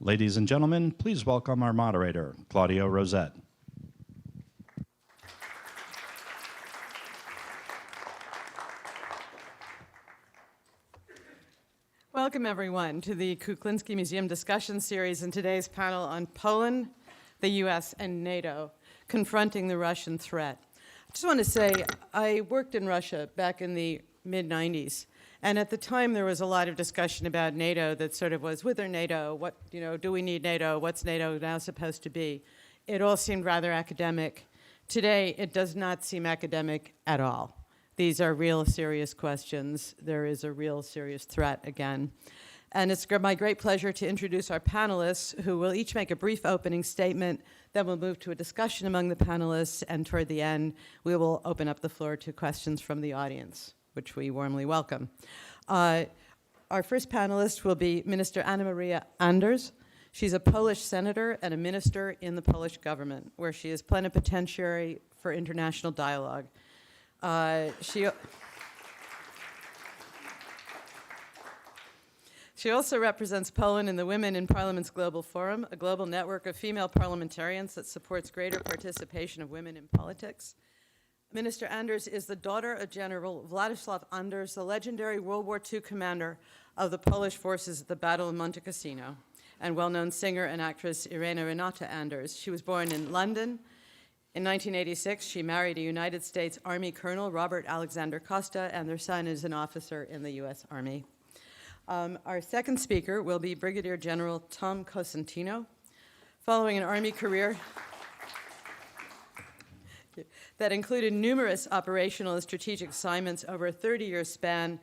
Ladies and gentlemen, please welcome our moderator, Claudio Rosette. Welcome, everyone, to the Kuklinski Museum discussion series and today's panel on Poland, the U.S., and NATO, confronting the Russian threat. I just want to say, I worked in Russia back in the mid-90s, and at the time there was a lot of discussion about NATO that sort of was, with or NATO, what, do we need NATO, what's NATO now supposed to be? It all seemed rather academic. Today, it does not seem academic at all. These are real serious questions. There is a real serious threat again. And it's my great pleasure to introduce our panelists, who will each make a brief opening statement, then we'll move to a discussion among the panelists, and toward the end, we will open up the floor to questions from the audience, which we warmly welcome. Our first panelist will be Minister Anna Maria Anders. She's a Polish senator and a minister in the Polish government, where she is plenipotentiary for international dialogue. She also represents Poland in the Women in Parliament's Global Forum, a global network of female parliamentarians that supports greater participation of women in politics. Minister Anders is the daughter of General Władysław Anders, the legendary World War II commander of the Polish forces at the Battle of Monte Cassino, and well-known singer and actress Irena Renata Anders. She was born in London. In 1986, she married a United States Army Colonel, Robert Alexander Costa, and their son is an officer in the U.S. Army. Our second speaker will be Brigadier General Tom Cosentino. Following an Army career that included numerous operational and strategic assignments over a 30-year span,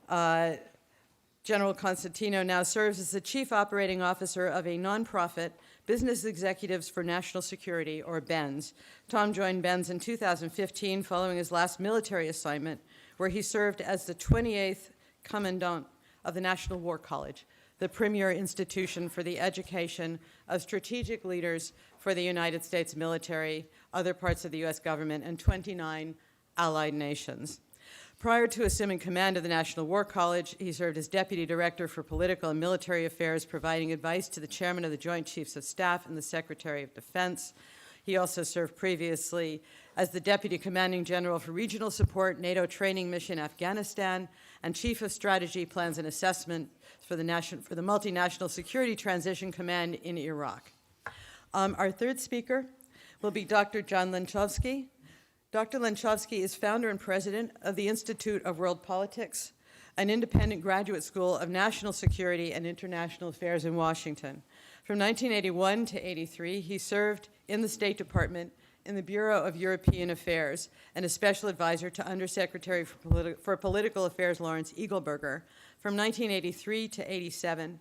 General Cosentino now serves as the Chief Operating Officer of a nonprofit, Business Executives for National Security, or BENS. Tom joined BENS in 2015 following his last military assignment, where he served as the 28th Commandant of the National War College, the premier institution for the education of strategic leaders for the United States military, other parts of the U.S. government, and 29 allied nations. Prior to assuming command of the National War College, he served as Deputy Director for Political and Military Affairs, providing advice to the Chairman of the Joint Chiefs of Staff and the Secretary of Defense. He also served previously as the Deputy Commanding General for Regional Support, NATO Training Mission Afghanistan, and Chief of Strategy, Plans and Assessment for the Multinational Security Transition Command in Iraq. Our third speaker will be Dr. John Lenczowski. Dr. Lenczowski is founder and president of the Institute of World Politics, an independent graduate school of national security and international affairs in Washington. From 1981 to 83, he served in the State Department in the Bureau of European Affairs and a special advisor to Undersecretary for Political Affairs Lawrence Eagleburger. From 1983 to 87,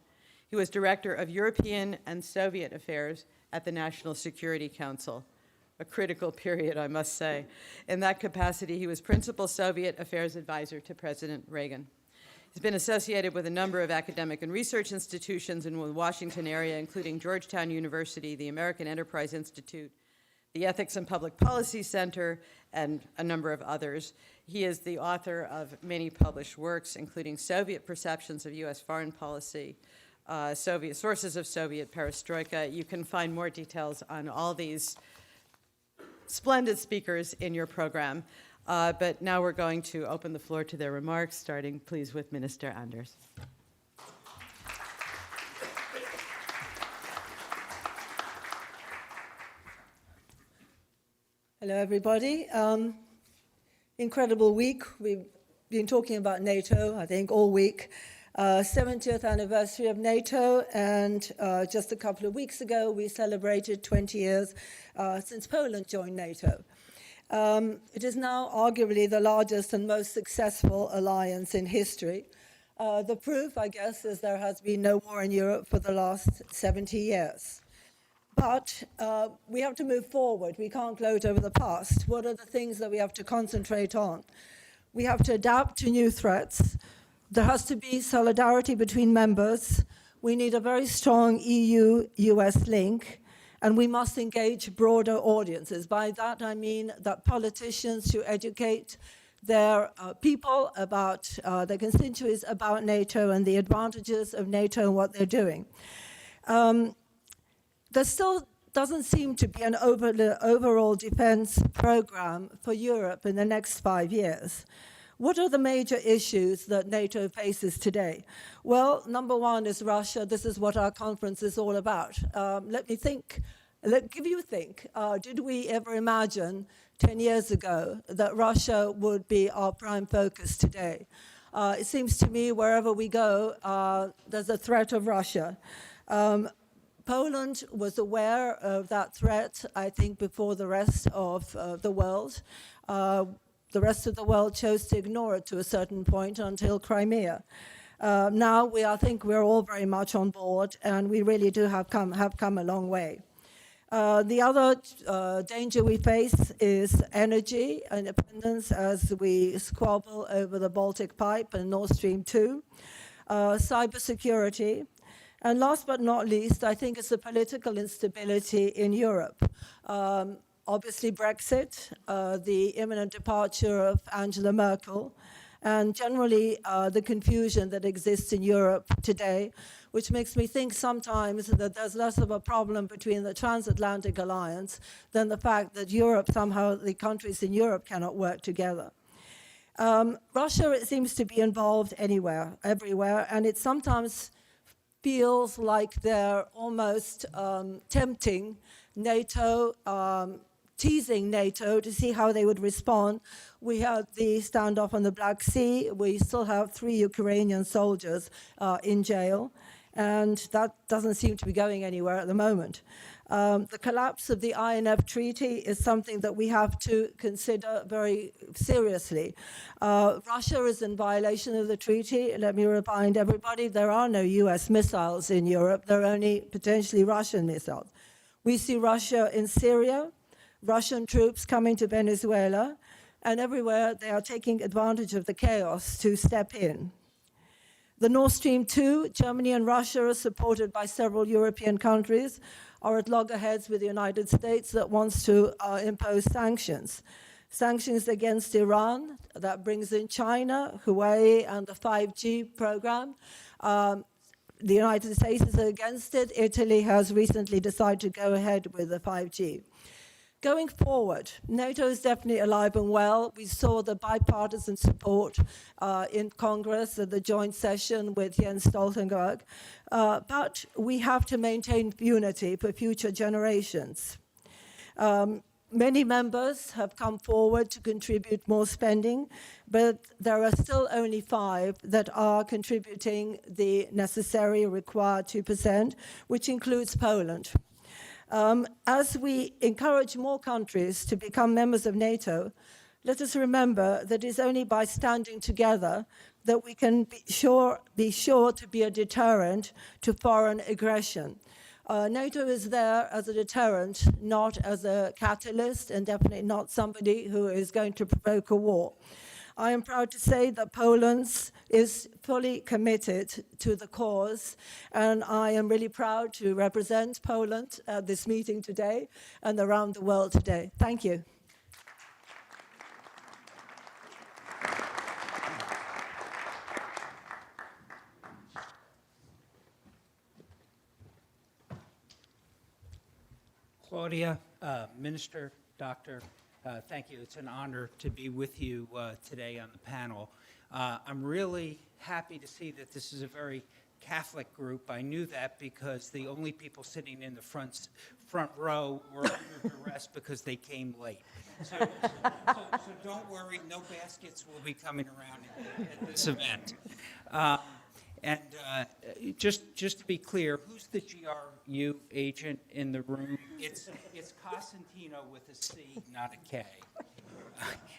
he was Director of European and Soviet Affairs at the National Security Council. A critical period, I must say. In that capacity, he was Principal Soviet Affairs Advisor to President Reagan. He's been associated with a number of academic and research institutions in the Washington area, including Georgetown University, the American Enterprise Institute, the Ethics and Public Policy Center, and a number of others. He is the author of many published works, including Soviet Perceptions of U.S. Foreign Policy, Soviet Sources of Soviet Perestroika. You can find more details on all these splendid speakers in your program. But now we're going to open the floor to their remarks, starting, please, with Minister Anders. Hello, everybody. Incredible week. We've been talking about NATO, I think, all week. 70th anniversary of NATO, and just a couple of weeks ago, we celebrated 20 years since Poland joined NATO. It is now arguably the largest and most successful alliance in history. The proof, I guess, is there has been no war in Europe for the last 70 years. But we have to move forward. We can't gloat over the past. What are the things that we have to concentrate on? We have to adapt to new threats. There has to be solidarity between members. We need a very strong EU-US link, and we must engage broader audiences. By that, I mean that politicians should educate their people about their constituencies about NATO and the advantages of NATO and what they're doing. There still doesn't seem to be an overall defense program for Europe in the next 5 years. What are the major issues that NATO faces today? Well, number one is Russia. This is what our conference is all about. Give you a think. Did we ever imagine 10 years ago that Russia would be our prime focus today? It seems to me wherever we go, there's a threat of Russia. Poland was aware of that threat, I think, before the rest of the world. The rest of the world chose to ignore it to a certain point until Crimea. Now I think we're all very much on board, and we really do have come a long way. The other danger we face is energy independence as we squabble over the Baltic Pipe and Nord Stream 2, cybersecurity, and last but not least, I think it's the political instability in Europe. Obviously Brexit, the imminent departure of Angela Merkel, and generally the confusion that exists in Europe today, which makes me think sometimes that there's less of a problem between the transatlantic alliance than the fact that Europe, somehow the countries in Europe cannot work together. Russia, it seems to be involved everywhere, and it sometimes feels like they're almost tempting NATO, teasing NATO to see how they would respond. We had the standoff on the Black Sea. We still have 3 Ukrainian soldiers in jail, and that doesn't seem to be going anywhere at the moment. The collapse of the INF Treaty is something that we have to consider very seriously. Russia is in violation of the treaty. Let me remind everybody, there are no US missiles in Europe. There are only potentially Russian missiles. We see Russia in Syria, Russian troops coming to Venezuela, and everywhere they are taking advantage of the chaos to step in. The Nord Stream 2, Germany and Russia are supported by several European countries, are at loggerheads with the United States that wants to impose sanctions. Sanctions against Iran, that brings in China, Huawei, and the 5G program. The United States is against it. Italy has recently decided to go ahead with the 5G. Going forward, NATO is definitely alive and well. We saw the bipartisan support in Congress at the joint session with Jens Stoltenberg, but we have to maintain unity for future generations. Many members have come forward to contribute more spending, but there are still only 5 that are contributing the necessary required 2%, which includes Poland. As we encourage more countries to become members of NATO, let us remember that it's only by standing together that we can be sure to be a deterrent to foreign aggression. NATO is there as a deterrent, not as a catalyst, and definitely not somebody who is going to provoke a war. I am proud to say that Poland is fully committed to the cause, and I am really proud to represent Poland at this meeting today and around the world today. Thank you. Claudia, Minister, Doctor, thank you. It's an honor to be with you today on the panel. I'm really happy to see that this is a very Catholic group. I knew that because the only people sitting in the front row were under duress because they came late. So don't worry, no baskets will be coming around at this event. And just to be clear, who's the GRU agent in the room? It's Cosentino with a C, not a K.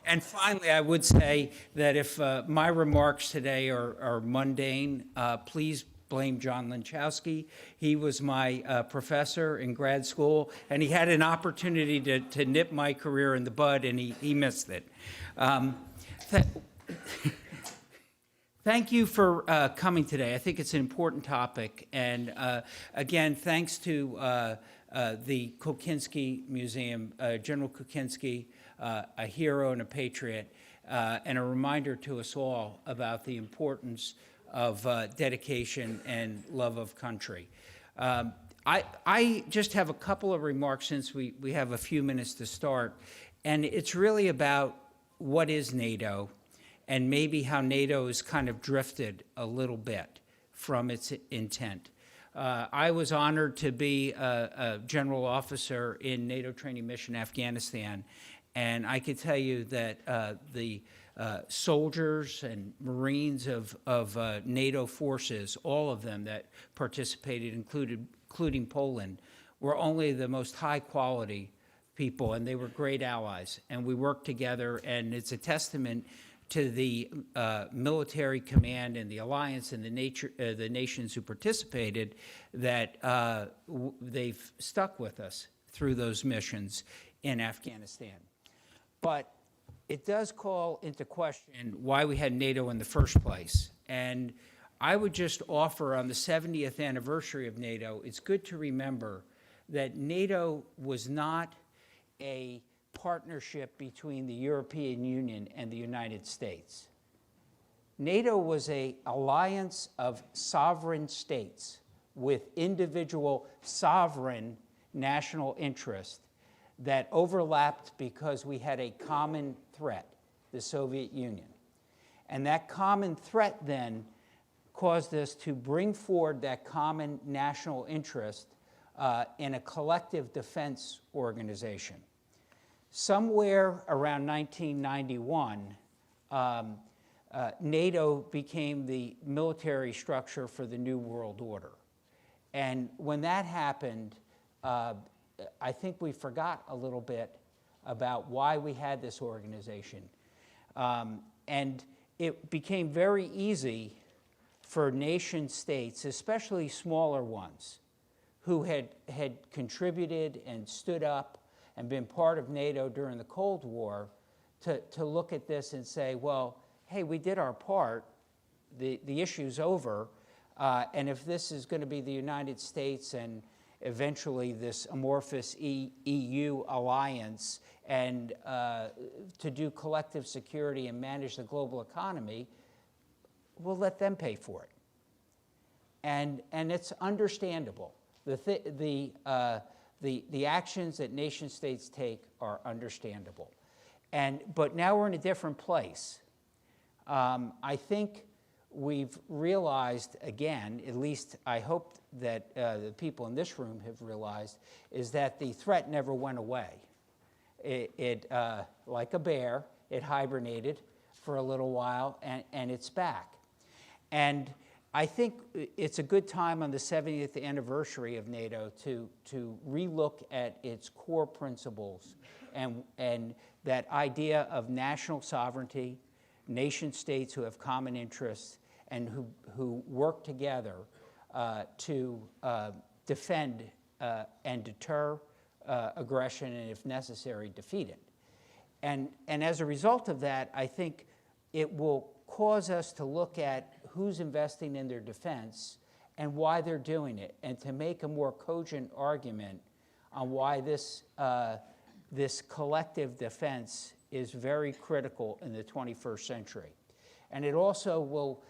And finally, I would say that if my remarks today are mundane, please blame John Lenczowski. He was my professor in grad school, and he had an opportunity to nip my career in the bud, and he missed it. Thank you for coming today. I think it's an important topic. And again, thanks to the Kuklinski Museum, General Kuklinski, a hero and a patriot, and a reminder to us all about the importance of dedication and love of country. I just have a couple of remarks since we have a few minutes to start, and it's really about what is NATO and maybe how NATO has kind of drifted a little bit from its intent. I was honored to be a general officer in NATO training mission Afghanistan, and I can tell you that the soldiers and Marines of NATO forces, all of them that participated, including Poland, were only the most high quality people, and they were great allies. And we worked together, and it's a testament to the military command and the alliance and the nations who participated that they've stuck with us through those missions in Afghanistan. But it does call into question why we had NATO in the first place. And I would just offer on the 70th anniversary of NATO, it's good to remember that NATO was not a partnership between the European Union and the United States. NATO was an alliance of sovereign states with individual sovereign national interest that overlapped because we had a common threat, the Soviet Union. And that common threat then caused us to bring forward that common national interest in a collective defense organization. Somewhere around 1991, NATO became the military structure for the New World Order. And when that happened, I think we forgot a little bit about why we had this organization. And it became very easy for nation states, especially smaller ones, who had contributed and stood up and been part of NATO during the Cold War, to look at this and say, well, hey, we did our part, the issue's over, and if this is going to be the United States and eventually this amorphous EU alliance and to do collective security and manage the global economy, we'll let them pay for it. And it's understandable. The actions that nation states take are understandable. But now we're in a different place. I think we've realized again, at least I hope that the people in this room have realized, is that the threat never went away. It like a bear, it hibernated for a little while, and it's back. And I think it's a good time on the 70th anniversary of NATO to relook at its core principles and that idea of national sovereignty, nation states who have common interests and who work together to defend and deter aggression and, if necessary, defeat it. And as a result of that, I think it will cause us to look at who's investing in their defense and why they're doing it, and to make a more cogent argument on why this collective defense is very critical in the 21st century. And it also will,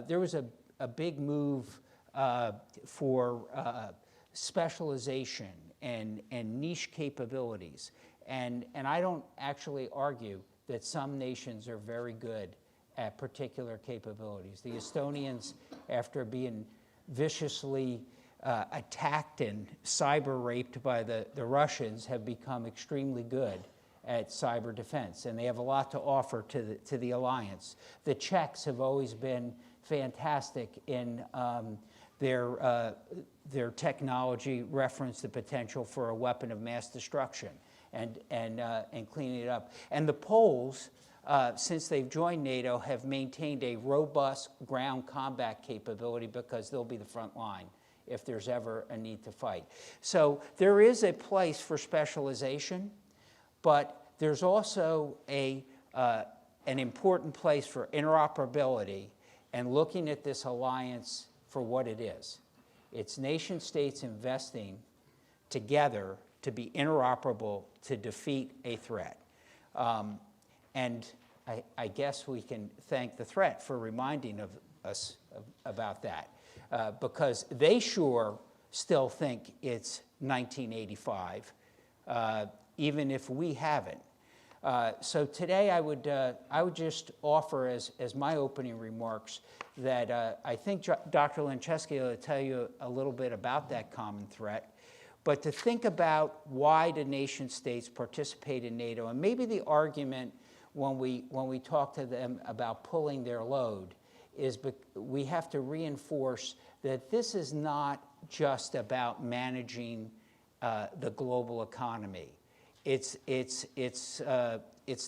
there was a big move for specialization and niche capabilities. And I don't actually argue that some nations are very good at particular capabilities. The Estonians, after being viciously attacked and cyber raped by the Russians, have become extremely good at cyber defense, and they have a lot to offer to the alliance. The Czechs have always been fantastic in their technology reference the potential for a weapon of mass destruction and cleaning it up. And the Poles, since they've joined NATO, have maintained a robust ground combat capability because they'll be the front line if there's ever a need to fight. So there is a place for specialization, but there's also an important place for interoperability and looking at this alliance for what it is. It's nation states investing together to be interoperable to defeat a threat. And I guess we can thank the threat for reminding us about that, because they sure still think it's 1985, even if we haven't. So today I would just offer as my opening remarks that I think Dr. Lenczowski will tell you a little bit about that common threat, but to think about why do nation states participate in NATO, and maybe the argument when we talk to them about pulling their load is we have to reinforce that this is not just about managing the global economy. It's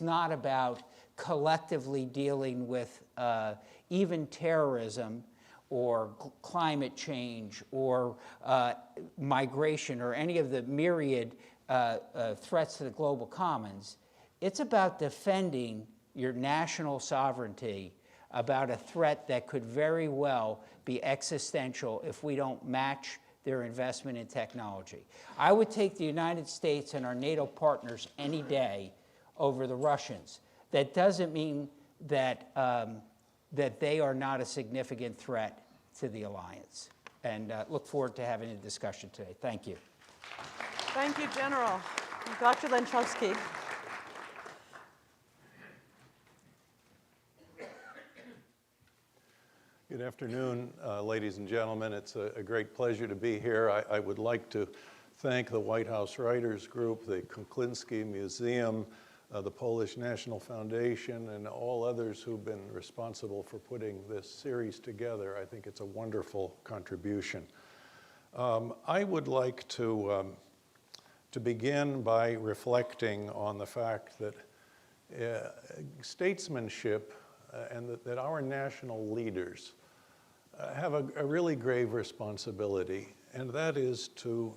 not about collectively dealing with even terrorism or climate change or migration or any of the myriad threats to the global commons. It's about defending your national sovereignty about a threat that could very well be existential if we don't match their investment in technology. I would take the United States and our NATO partners any day over the Russians. That doesn't mean that, that they are not a significant threat to the alliance. And look forward to having a discussion today. Thank you. Thank you, General. Dr. Lenczowski. Good afternoon, ladies and gentlemen. It's a great pleasure to be here. I would like to thank the White House Writers Group, the Kuklinski Museum, the Polish National Foundation, and all others who've been responsible for putting this series together. I think it's a wonderful contribution. I would like to begin by reflecting on the fact that statesmanship and that our national leaders have a really grave responsibility, and that is to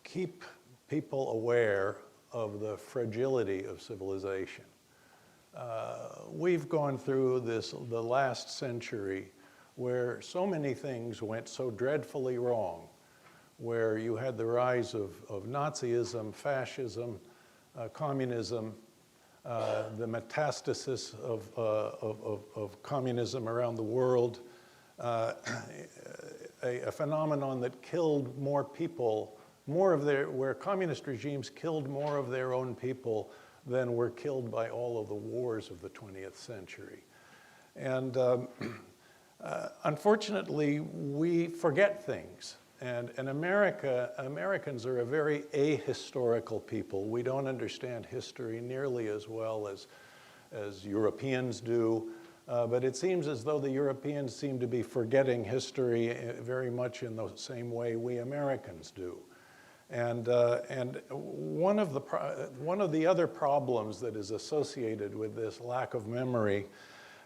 keep people aware of the fragility of civilization. We've gone through the last century where so many things went so dreadfully wrong, where you had the rise of Nazism, fascism, communism, the metastasis of communism around the world, a phenomenon that killed more people, where communist regimes killed more of their own people than were killed by all of the wars of the 20th century. And unfortunately, we forget things. And Americans are a very ahistorical people. We don't understand history nearly as well as Europeans do. But it seems as though the Europeans seem to be forgetting history very much in the same way we Americans do. And one of the other problems that is associated with this lack of memory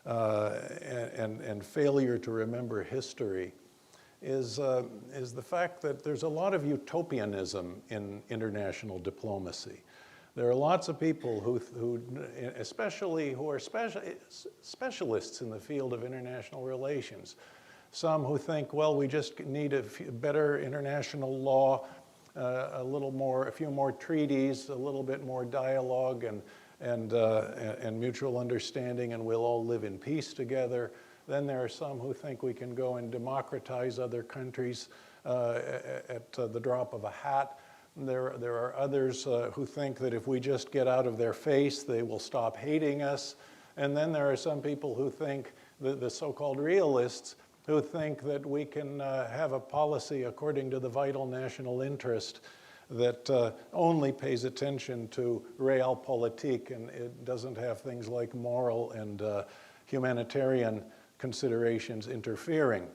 and failure to remember history is the fact that there's a lot of utopianism in international diplomacy. There are lots of people who are specialists in the field of international relations. Some who think, well, we just need a better international law, a few more treaties, a little bit more dialogue and mutual understanding, and we'll all live in peace together. Then there are some who think we can go and democratize other countries at the drop of a hat. There are others who think that if we just get out of their face, they will stop hating us. And then there are some people who think, the so-called realists, who think that we can have a policy according to the vital national interest that only pays attention to realpolitik, and it doesn't have things like moral and humanitarian considerations interfering.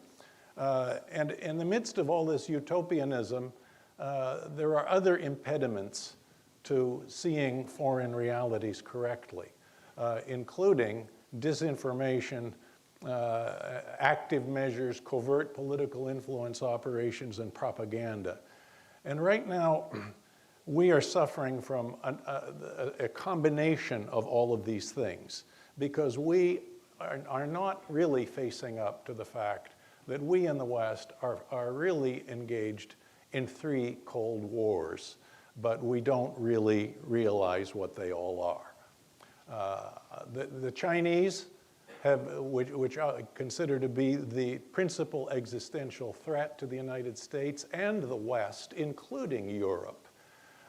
And in the midst of all this utopianism, there are other impediments to seeing foreign realities correctly, including disinformation, active measures, covert political influence operations, and propaganda. And right now, we are suffering from a combination of all of these things, because we are not really facing up to the fact that we in the West are really engaged in 3 Cold Wars, but we don't really realize what they all are. The Chinese which I consider to be the principal existential threat to the United States and the West, including Europe.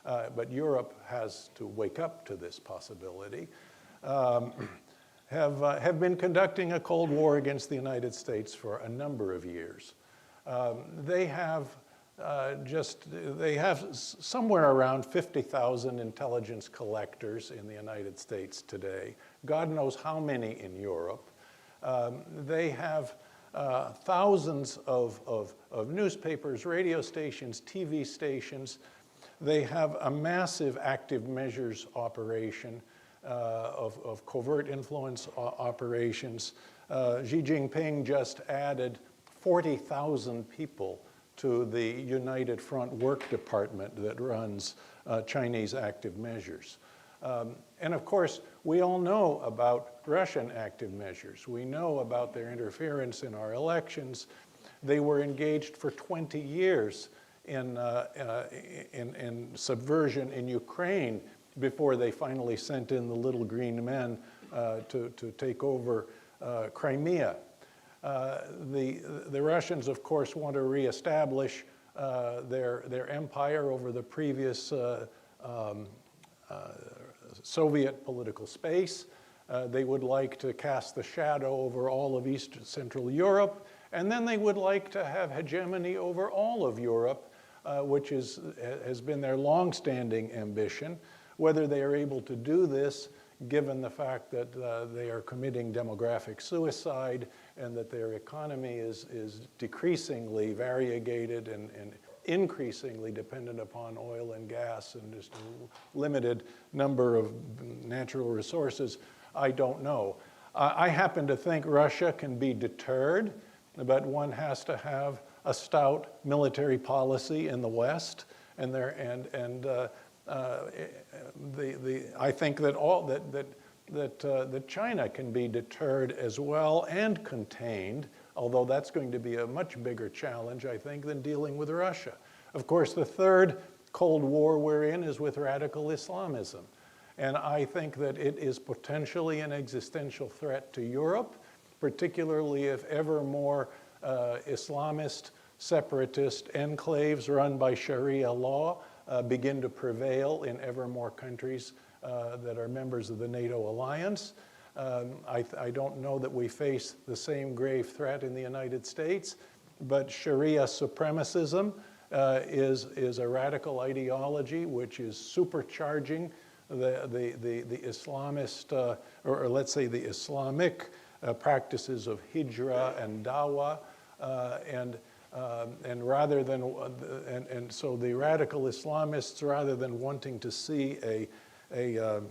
But Europe has to wake up to this possibility, have been conducting a Cold War against the United States for a number of years. They have somewhere around 50,000 intelligence collectors in the United States today. God knows how many in Europe. They have thousands of newspapers, radio stations, TV stations. They have a massive active measures operation of covert influence operations. Xi Jinping just added 40,000 people to the United Front Work Department that runs Chinese active measures. And of course, we all know about Russian active measures. We know about their interference in our elections. They were engaged for 20 years in subversion in Ukraine before they finally sent in the little green men to take over Crimea. The Russians, of course, want to reestablish their empire over the previous Soviet political space. They would like to cast the shadow over all of East Central Europe, and then they would like to have hegemony over all of Europe, which has been their long-standing ambition. Whether they are able to do this, given the fact that they are committing demographic suicide and that their economy is decreasingly variegated and increasingly dependent upon oil and gas and just a limited number of natural resources, I don't know. I happen to think Russia can be deterred, but one has to have a stout military policy in the West, and I think that China can be deterred as well and contained, although that's going to be a much bigger challenge, I think, than dealing with Russia. Of course, the third Cold War we're in is with radical Islamism. And I think that it is potentially an existential threat to Europe, particularly if ever more Islamist, separatist enclaves run by Sharia law begin to prevail in ever more countries that are members of the NATO alliance. I don't know that we face the same grave threat in the United States, but Sharia supremacism is a radical ideology which is supercharging the Islamist, or let's say the Islamic practices of hijrah and dawah, and rather than and so the radical Islamists, rather than wanting to see a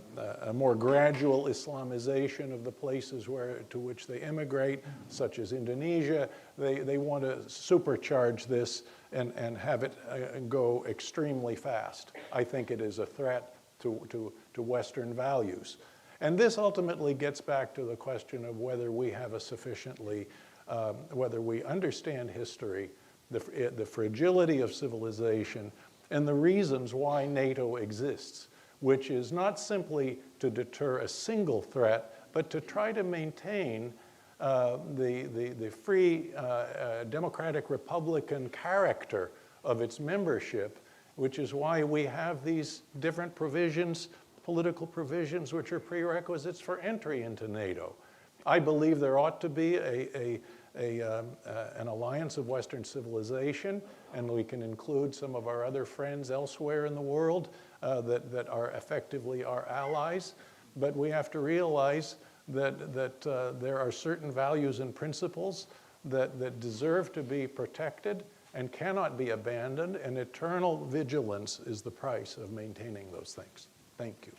more gradual Islamization of the places to which they immigrate, such as Indonesia, they want to supercharge this and have it go extremely fast. I think it is a threat to Western values. And this ultimately gets back to the question of whether we have a sufficiently, whether we understand history, the fragility of civilization, and the reasons why NATO exists, which is not simply to deter a single threat, but to try to maintain the free democratic republican character of its membership, which is why we have these different provisions, political provisions, which are prerequisites for entry into NATO. I believe there ought to be an alliance of Western civilization, and we can include some of our other friends elsewhere in the world that are effectively our allies. But we have to realize that there are certain values and principles that deserve to be protected and cannot be abandoned, and eternal vigilance is the price of maintaining those things. Thank you.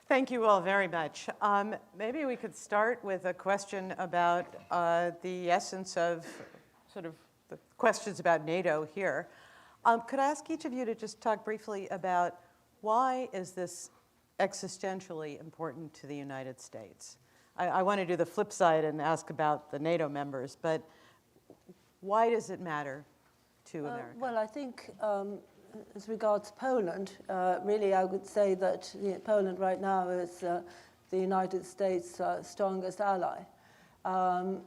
Thank you all very much. Maybe we could start with a question about the essence of sort of the questions about NATO here. Could I ask each of you to just talk briefly about why is this existentially important to the United States? I want to do the flip side and ask about the NATO members, but why does it matter to America? Well, I think as regards Poland, really I would say that Poland right now is the United States' strongest ally. The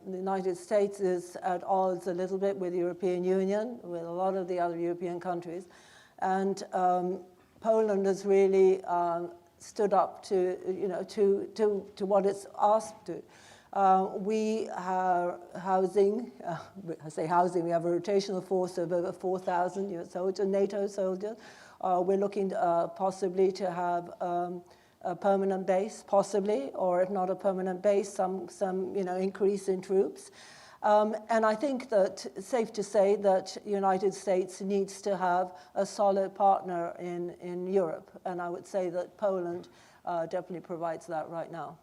United States is at odds a little bit with the European Union, with a lot of the other European countries. And Poland has really stood up to, to what it's asked to. We have housing, I say housing, we have a rotational force of over 4,000 soldiers, NATO soldiers. We're looking possibly to have a permanent base, possibly, or if not a permanent base, some increase in troops. And I think that it's safe to say that the United States needs to have a solid partner in Europe. And I would say that Poland definitely provides that right now.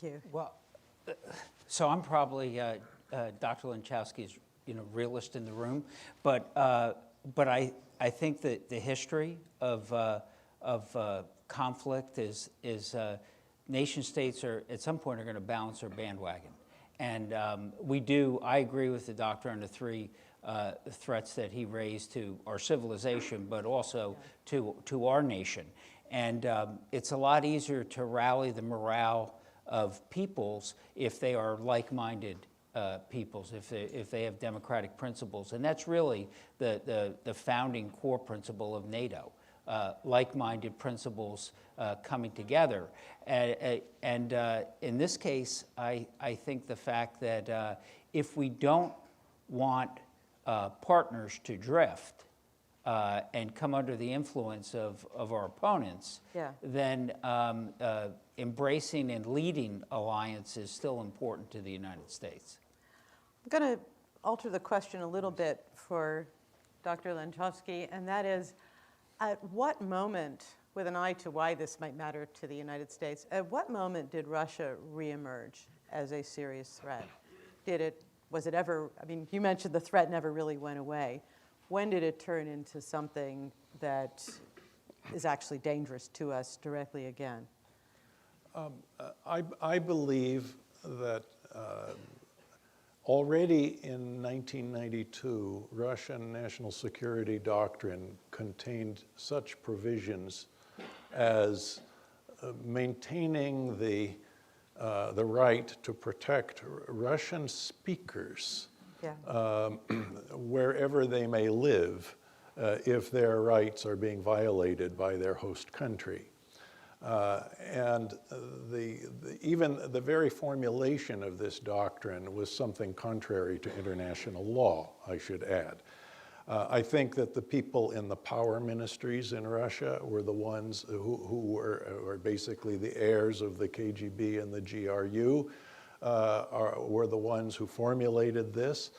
Thank you. Well, so I'm probably Dr. Lenczowski's realist in the room, but I think that the history of conflict is nation states are at some point are going to balance their bandwagon, and I agree with the doctor on the three threats that he raised to our civilization, but also to our nation, and it's a lot easier to rally the morale of peoples if they are like-minded peoples, if they have democratic principles, and that's really the founding core principle of NATO. Like-minded principles coming together. And in this case, I think the fact that if we don't want partners to drift and come under the influence of our opponents, then embracing and leading alliance is still important to the United States. I'm going to alter the question a little bit for Dr. Lenczowski, and that is, at what moment, with an eye to why this might matter to the United States, at what moment did Russia reemerge as a serious threat? Was it ever, I mean, you mentioned the threat never really went away. When did it turn into something that is actually dangerous to us directly again? I believe that already in 1992, Russian national security doctrine contained such provisions as maintaining the right to protect Russian speakers wherever they may live if their rights are being violated by their host country. And even the very formulation of this doctrine was something contrary to international law, I should add. I think that the people in the power ministries in Russia were the ones who were basically the heirs of the KGB and the GRU, were the ones who formulated this.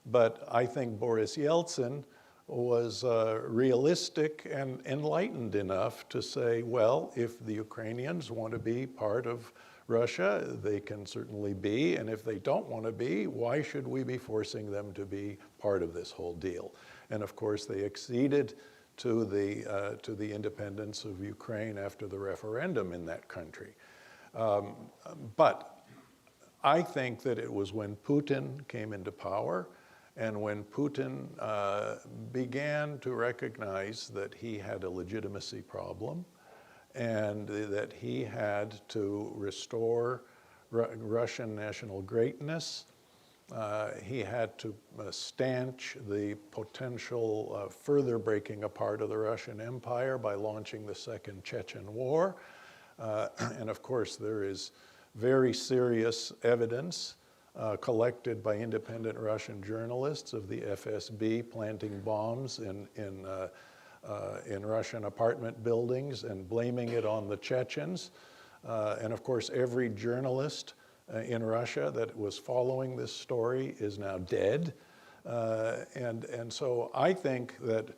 But I think Boris Yeltsin was realistic and enlightened enough to say, well, if the Ukrainians want to be part of Russia, they can certainly be, and if they don't want to be, why should we be forcing them to be part of this whole deal? And of course, they acceded to the independence of Ukraine after the referendum in that country. But I think that it was when Putin came into power and when Putin began to recognize that he had a legitimacy problem and that he had to restore Russian national greatness, he had to stanch the potential further breaking apart of the Russian Empire by launching the Second Chechen War. And of course, there is very serious evidence collected by independent Russian journalists of the FSB planting bombs in Russian apartment buildings and blaming it on the Chechens. And of course, every journalist in Russia that was following this story is now dead. And so I think that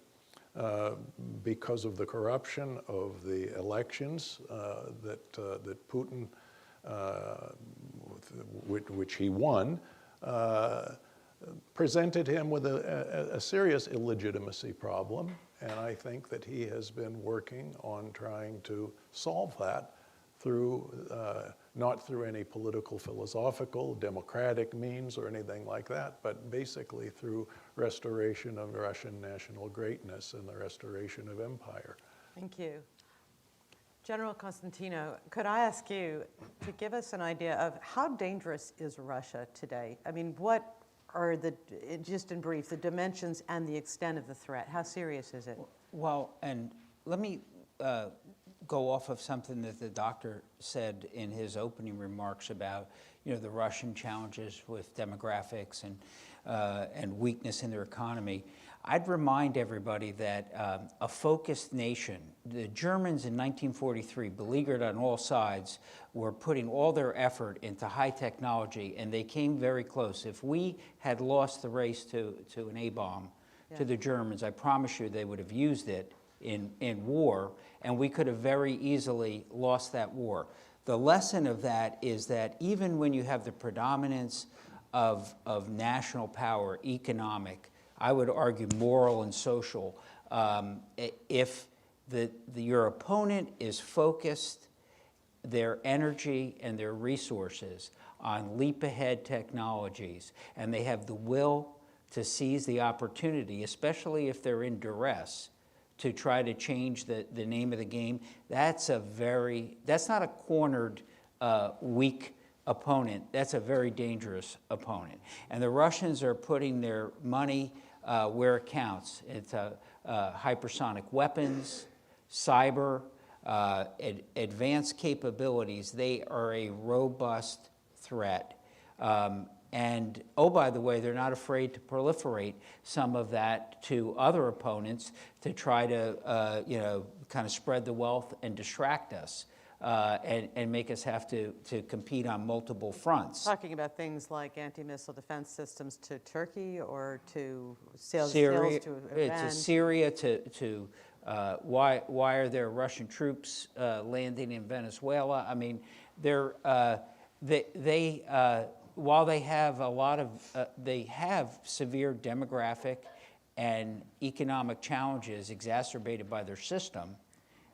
because of the corruption of the elections that Putin which he won, presented him with a serious illegitimacy problem. And I think that he has been working on trying to solve that through, not through any political, philosophical, democratic means or anything like that, but basically through restoration of Russian national greatness and the restoration of empire. Thank you. General Cosentino, could I ask you to give us an idea of how dangerous is Russia today? I mean, what are the, just in brief, the dimensions and the extent of the threat? How serious is it? Well, and let me go off of something that the doctor said in his opening remarks about, you know, the Russian challenges with demographics and weakness in their economy. I'd remind everybody that a focused nation, the Germans in 1943, beleaguered on all sides, were putting all their effort into high technology, and they came very close. If we had lost the race to an A-bomb to the Germans, I promise you they would have used it in war, and we could have very easily lost that war. The lesson of that is that even when you have the predominance of national power, economic, I would argue moral and social, if your opponent is focused their energy and their resources on leap-ahead technologies, and they have the will to seize the opportunity, especially if they're in duress, to try to change the name of the game, that's not a cornered, weak opponent. That's a very dangerous opponent. And the Russians are putting their money where it counts. It's hypersonic weapons, cyber, advanced capabilities. They are a robust threat. And, oh, by the way, they're not afraid to proliferate some of that to other opponents to try to, you know, kind of spread the wealth and distract us and make us have to compete on multiple fronts. Talking about things like anti-missile defense systems to Turkey or to sales Syria, to Iran? to Syria, why are there Russian troops landing in Venezuela? I mean, while they have a lot of, they have severe demographic and economic challenges exacerbated by their system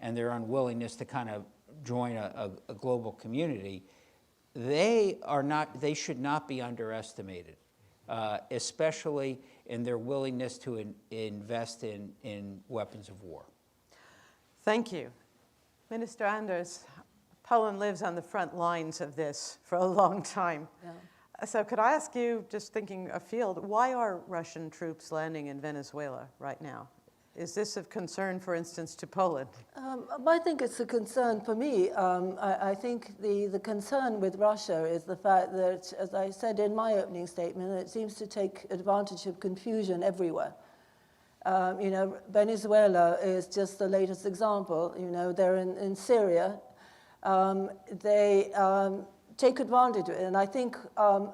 and their unwillingness to kind of join a global community, they should not be underestimated, especially in their willingness to invest in weapons of war. Thank you. Minister Anders, Poland lives on the front lines of this for a long time. Yeah. So could I ask you, just thinking afield, why are Russian troops landing in Venezuela right now? Is this of concern, for instance, to Poland? I think it's a concern for me. I think the concern with Russia is the fact that, as I said in my opening statement, it seems to take advantage of confusion everywhere. You know, Venezuela is just the latest example. You know, they're in Syria. They take advantage of it. And I think,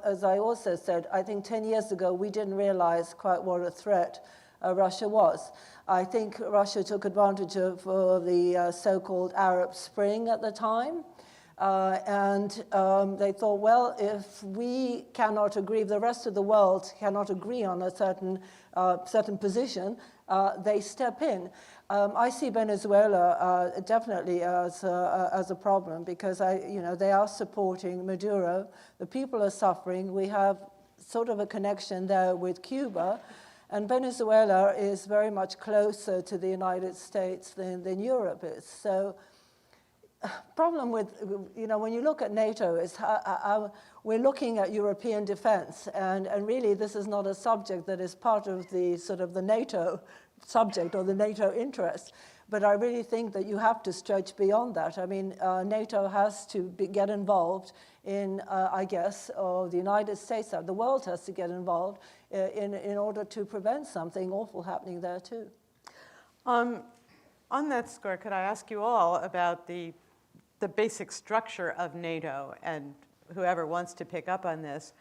as I also said, I think 10 years ago, we didn't realize quite what a threat Russia was. I think Russia took advantage of the so-called Arab Spring at the time. And they thought, well, if we cannot agree, if the rest of the world cannot agree on a certain position, they step in. I see Venezuela definitely as a problem because they are supporting Maduro. The people are suffering. We have sort of a connection there with Cuba. And Venezuela is very much closer to the United States than Europe is. So problem with, when you look at NATO is how we're looking at European defense. And really, this is not a subject that is part of the sort of the NATO subject or the NATO interest. But I really think that you have to stretch beyond that. I mean, NATO has to get involved in, I guess, or the United States, the world has to get involved in order to prevent something awful happening there too. On that score, could I ask you all about the basic structure of NATO, and whoever wants to pick up on this?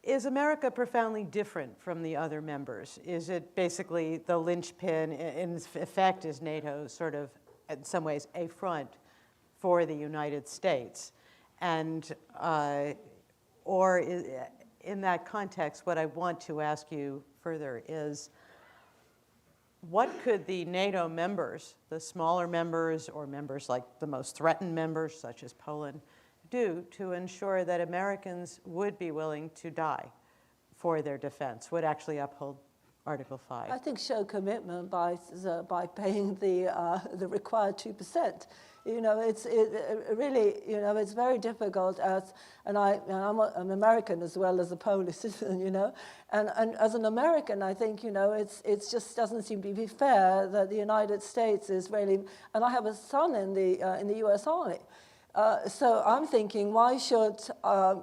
Is America profoundly different from the other members? Is it basically the linchpin, in effect, is NATO sort of, in some ways, a front for the United States? And, or in that context, what I want to ask you further is, what could the NATO members, the smaller members or members like the most threatened members, such as Poland, do to ensure that Americans would be willing to die for their defense, would actually uphold Article 5? I think show commitment by paying the required 2%. You know, it really, you know, it's very difficult I'm an American as well as a Polish citizen, you know, and as an American, I think, you know, it just doesn't seem to be fair that the United States is really, and I have a son in the U.S. Army. So I'm thinking, why should,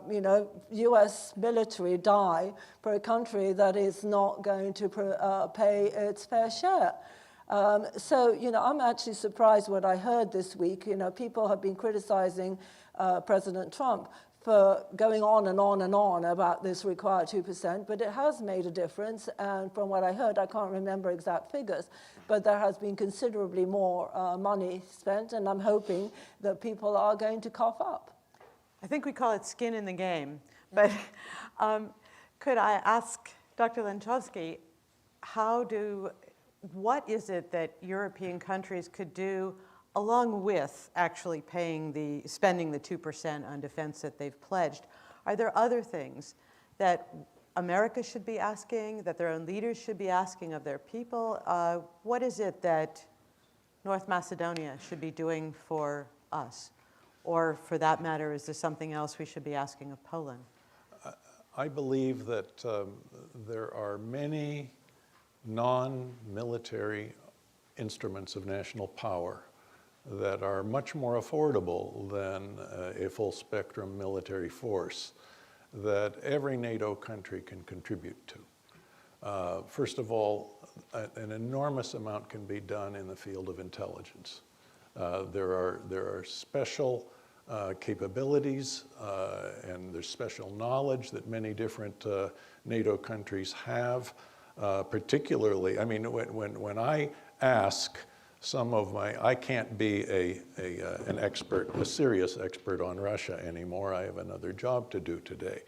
you know, U.S. military die for a country that is not going to pay its fair share? So, you know, I'm actually surprised what I heard this week. You know, people have been criticizing President Trump for going on and on and on about this required 2%, but it has made a difference. And from what I heard, I can't remember exact figures, but there has been considerably more money spent, and I'm hoping that people are going to cough up. I think we call it skin in the game. But could I ask Dr. Lenczowski, what is it that European countries could do along with actually spending the 2% on defense that they've pledged? Are there other things that America should be asking, that their own leaders should be asking of their people? What is it that North Macedonia should be doing for us? Or for that matter, is there something else we should be asking of Poland? I believe that there are many non-military instruments of national power that are much more affordable than a full-spectrum military force that every NATO country can contribute to. First of all, an enormous amount can be done in the field of intelligence. There are special capabilities and there's special knowledge that many different NATO countries have. Particularly, I mean, when I ask some of I can't be an expert, a serious expert on Russia anymore. I have another job to do today.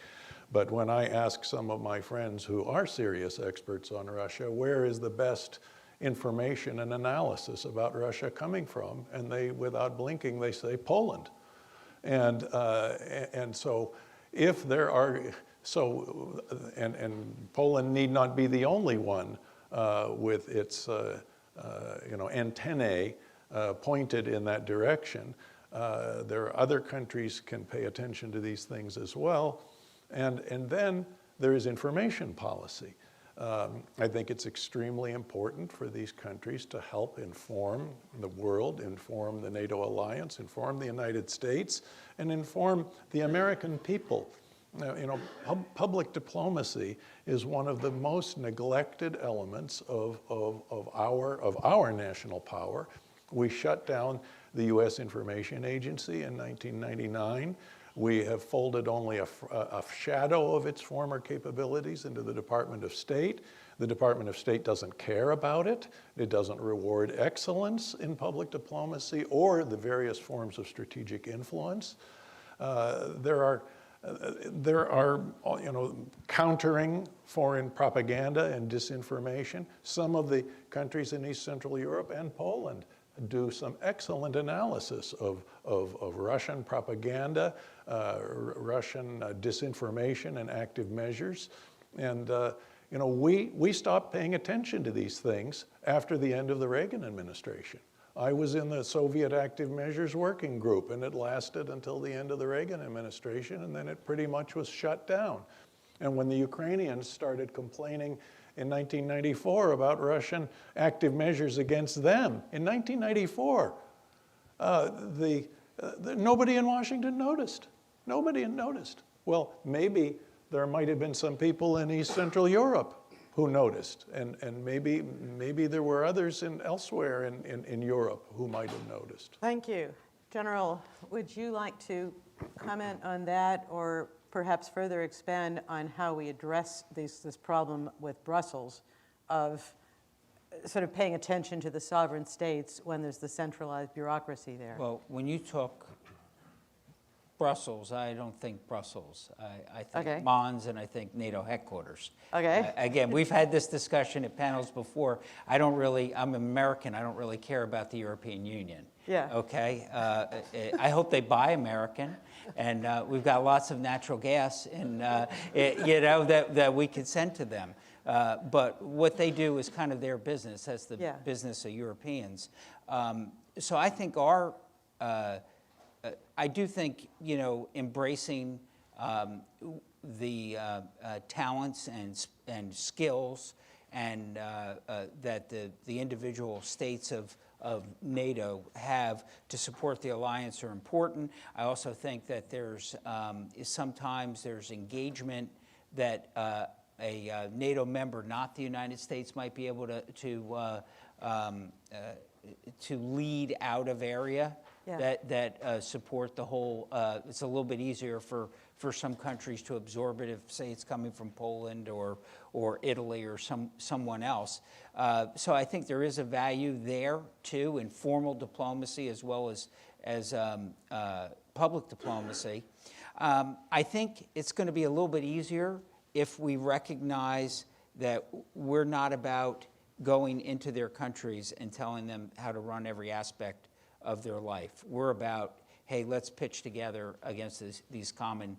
But when I ask some of my friends who are serious experts on Russia, where is the best information and analysis about Russia coming from? And they, without blinking, they say Poland. And so if there are, and Poland need not be the only one with its antennae pointed in that direction. There are other countries can pay attention to these things as well. And then there is information policy. I think it's extremely important for these countries to help inform the world, inform the NATO alliance, inform the United States, and inform the American people. Public diplomacy is one of the most neglected elements of our national power. We shut down the U.S. Information Agency in 1999. We have folded only a shadow of its former capabilities into the Department of State. The Department of State doesn't care about it. It doesn't reward excellence in public diplomacy or the various forms of strategic influence. There are countering foreign propaganda and disinformation. Some of the countries in East Central Europe and Poland do some excellent analysis of Russian propaganda, Russian disinformation and active measures. And we stopped paying attention to these things after the end of the Reagan administration. I was in the Soviet Active Measures Working Group, and it lasted until the end of the Reagan administration, and then it pretty much was shut down. And when the Ukrainians started complaining in 1994 about Russian active measures against them, in 1994, nobody in Washington noticed. Nobody noticed. Well, maybe there might have been some people in East Central Europe who noticed, and maybe there were others elsewhere in Europe who might have noticed. Thank you. General, would you like to comment on that, or perhaps further expand on how we address this problem with Brussels of sort of paying attention to the sovereign states when there's the centralized bureaucracy there? Well, when you talk Brussels. I don't think Brussels. I think Okay. Mons, and I think NATO headquarters. Okay. Again, we've had this discussion at panels before. I'm American. I don't really care about the European Union. Yeah. Okay. I hope they buy American, and we've got lots of natural gas, and that we could send to them. But what they do is kind of their business. That's the Yeah. business of Europeans. So I think I do think, embracing the talents and skills and that the individual states of NATO have to support the alliance are important. I also think that sometimes there's engagement that a NATO member, not the United States, might be able to lead out of area. Yeah. That support the whole. It's a little bit easier for some countries to absorb it if, say, it's coming from Poland or Italy or someone else. So I think there is a value there too in formal diplomacy as well as public diplomacy. I think it's going to be a little bit easier if we recognize that we're not about going into their countries and telling them how to run every aspect of their life. We're about, hey, let's pitch together against these common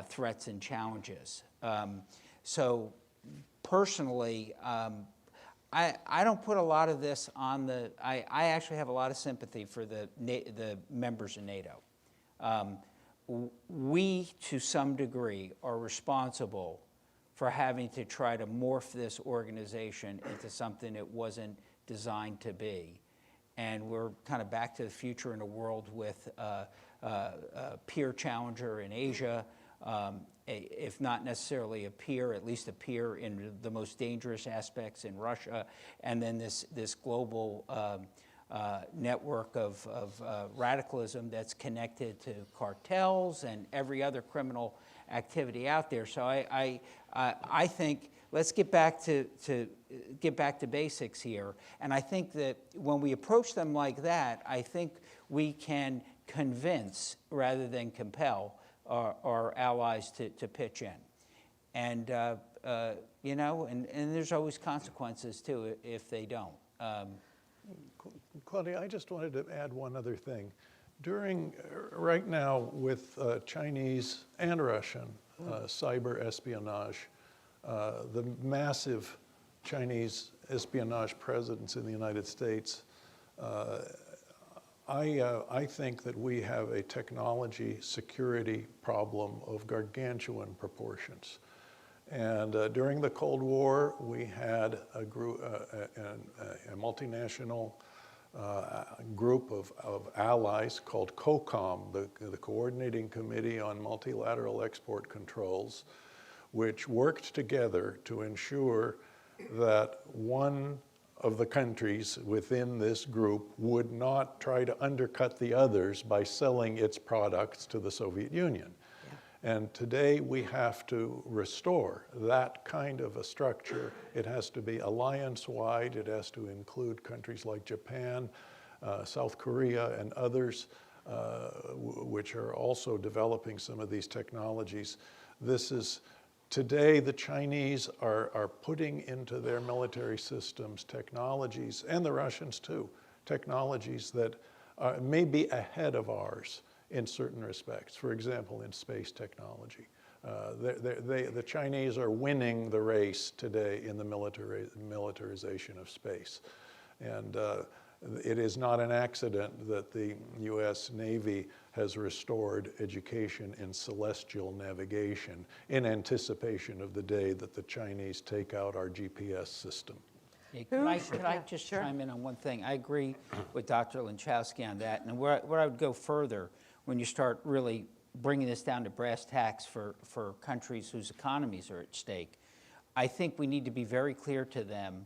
threats and challenges. So personally, I don't put a lot of this on I actually have a lot of sympathy for the members of NATO. We, to some degree, are responsible for having to try to morph this organization into something it wasn't designed to be. And we're kind of back to the future in a world with a peer challenger in Asia, if not necessarily a peer, at least a peer in the most dangerous aspects in Russia, and then this global network of radicalism that's connected to cartels and every other criminal activity out there. So I think let's get back to basics here. And I think that when we approach them like that, I think we can convince rather than compel our allies to pitch in. And and there's always consequences too if they don't. Claudia, I just wanted to add one other thing. Right now with Chinese and Russian cyber espionage, the massive Chinese espionage presence in the United States, I think that we have a technology security problem of gargantuan proportions. And during the Cold War, we had a multinational group of allies called COCOM, the Coordinating Committee on Multilateral Export Controls, which worked together to ensure that one of the countries within this group would not try to undercut the others by selling its products to the Soviet Union. Yeah. And today we have to restore that kind of a structure. It has to be alliance-wide. It has to include countries like Japan, South Korea, and others, which are also developing some of these technologies. Today, the Chinese are putting into their military systems technologies, and the Russians too, technologies that may be ahead of ours in certain respects. For example, in space technology. The Chinese are winning the race today in the militarization of space. And it is not an accident that the US Navy has restored education in celestial navigation in anticipation of the day that the Chinese take out our GPS system. Yeah, could I just chime in on one thing? I agree with Dr. Lenczowski on that. And where I would go further, when you start really bringing this down to brass tacks for countries whose economies are at stake, I think we need to be very clear to them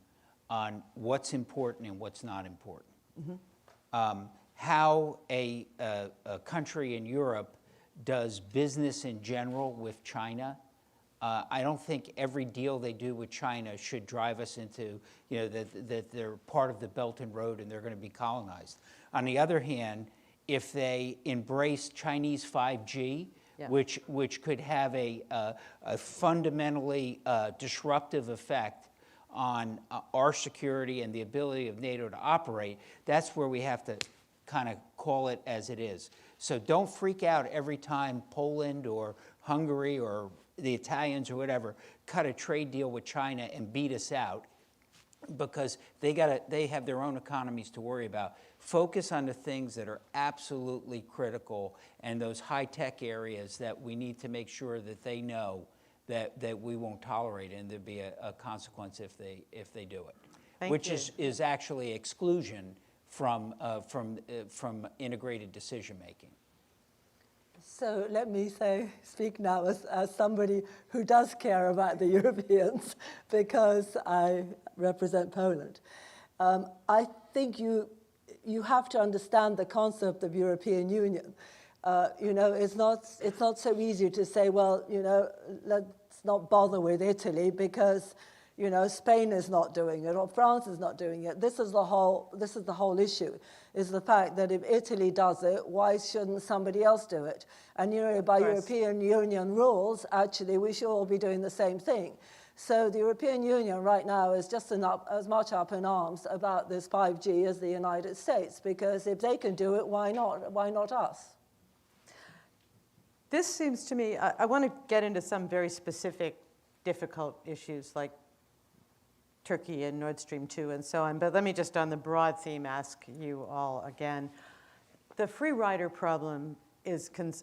on what's important and what's not important. Mm-hmm. How a country in Europe does business in general with China. I don't think every deal they do with China should drive us into, that they're part of the Belt and Road and they're going to be colonized. On the other hand, if they embrace Chinese 5G, Yeah. which could have a fundamentally disruptive effect on our security and the ability of NATO to operate, that's where we have to kind of call it as it is. So don't freak out every time Poland or Hungary or the Italians or whatever cut a trade deal with China and beat us out, because they have their own economies to worry about. Focus on the things that are absolutely critical and those high-tech areas that we need to make sure that they know that we won't tolerate, and there'd be a consequence if they do it. Thank you. Is actually exclusion from integrated decision-making. So let me speak now as somebody who does care about the Europeans, because I represent Poland. I think you have to understand the concept of European Union. It's not so easy to say, well, let's not bother with Italy because, Spain is not doing it or France is not doing it. This is the whole issue, is the fact that if Italy does it, why shouldn't somebody else do it? And by European Union rules, actually, we should all be doing the same thing. So the European Union right now is just as much up in arms about this 5G as the United States, because if they can do it, why not? Why not us? This seems to me, I want to get into some very specific, difficult issues like Turkey and Nord Stream 2 and so on, but let me just on the broad theme ask you all again. The free rider problem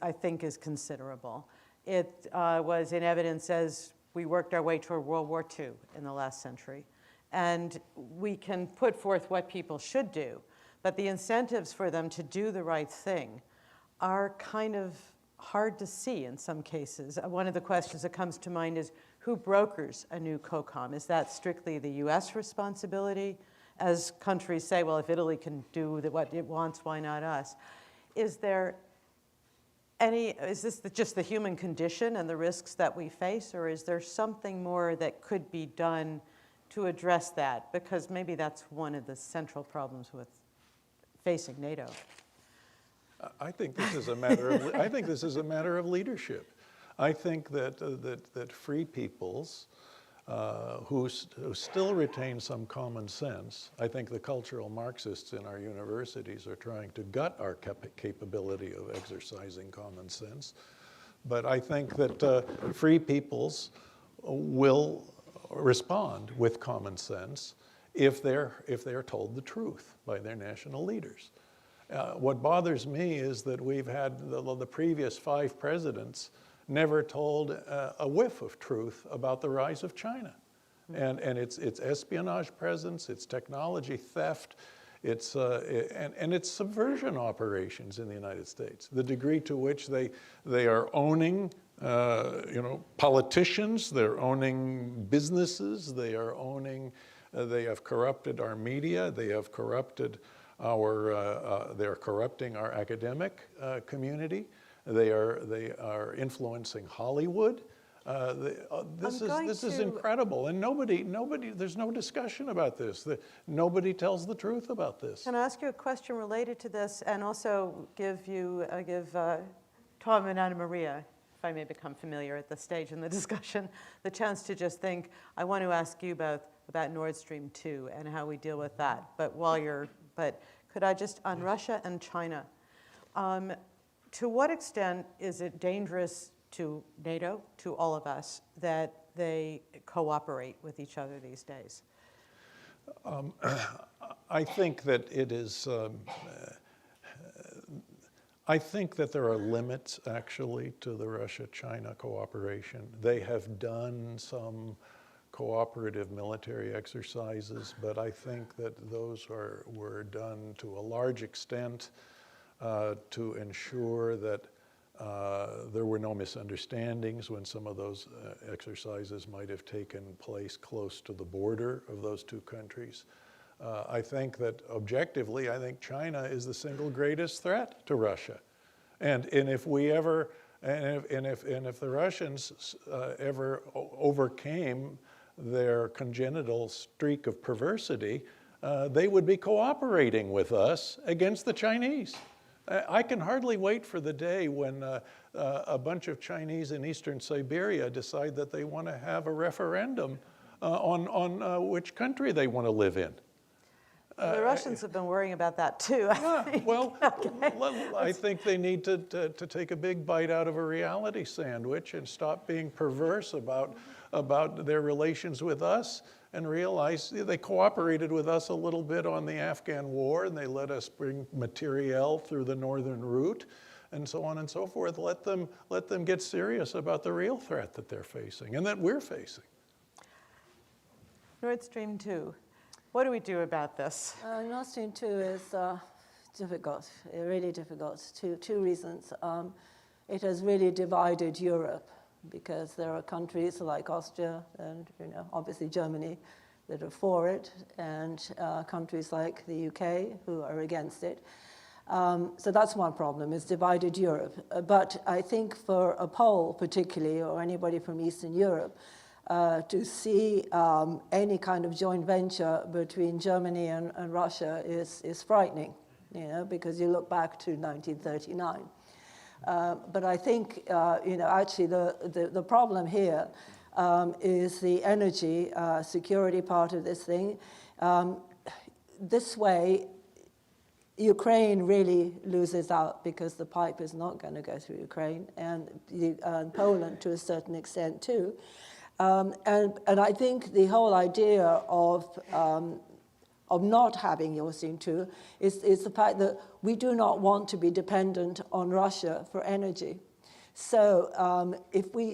I think is considerable. It was in evidence as we worked our way toward World War II in the last century. And we can put forth what people should do, but the incentives for them to do the right thing are kind of hard to see in some cases. One of the questions that comes to mind is, who brokers a new COCOM? Is that strictly the US responsibility? As countries say, well, if Italy can do what it wants, why not us? Is this just the human condition and the risks that we face, or is there something more that could be done to address that? Because maybe that's one of the central problems with facing NATO. I think this is a matter of leadership. I think that free peoples who still retain some common sense, I think the cultural Marxists in our universities are trying to gut our capability of exercising common sense. But I think that free peoples will respond with common sense if they're told the truth by their national leaders. What bothers me is that we've had the previous 5 presidents never told a whiff of truth about the rise of China. And its espionage presence, its technology theft, its subversion operations in the United States. The degree to which they are owning politicians, they're owning businesses, they have corrupted our media, they have corrupted they're corrupting our academic community. They are influencing Hollywood. This is incredible, and nobody. There's no discussion about this. Nobody tells the truth about this. Can I ask you a question related to this, and also give Tom and Anna Maria, if I may become familiar at this stage in the discussion, the chance to just think. I want to ask you both about Nord Stream 2 and how we deal with that. But could I just on Russia and China? To what extent is it dangerous to NATO, to all of us, that they cooperate with each other these days? I think that it is. I think that there are limits, actually, to the Russia-China cooperation. They have done some cooperative military exercises, but I think that those were done to a large extent to ensure that there were no misunderstandings when some of those exercises might have taken place close to the border of those 2 countries. I think that objectively, I think China is the single greatest threat to Russia, and if the Russians ever overcame their congenital streak of perversity, they would be cooperating with us against the Chinese. I can hardly wait for the day when a bunch of Chinese in eastern Siberia decide that they want to have a referendum on which country they want to live in. The Russians have been worrying about that too. Well, I think they need to take a big bite out of a reality sandwich and stop being perverse about their relations with us, and realize they cooperated with us a little bit on the Afghan war, and they let us bring materiel through the northern route, and so on and so forth. Let them get serious about the real threat that they're facing and that we're facing. Nord Stream 2. What do we do about this? Nord Stream 2 is difficult, really difficult. Two reasons. It has really divided Europe, because there are countries like Austria and, obviously Germany that are for it, and countries like the UK who are against it. So that's one problem, it's divided Europe. But I think for a Pole particularly, or anybody from Eastern Europe, to see any kind of joint venture between Germany and Russia is frightening, because you look back to 1939. But I think, actually the problem here is the energy security part of this thing. This way, Ukraine really loses out, because the pipe is not going to go through Ukraine, and Poland to a certain extent too. And I think the whole idea of not having Nord Stream 2 is the fact that we do not want to be dependent on Russia for energy. So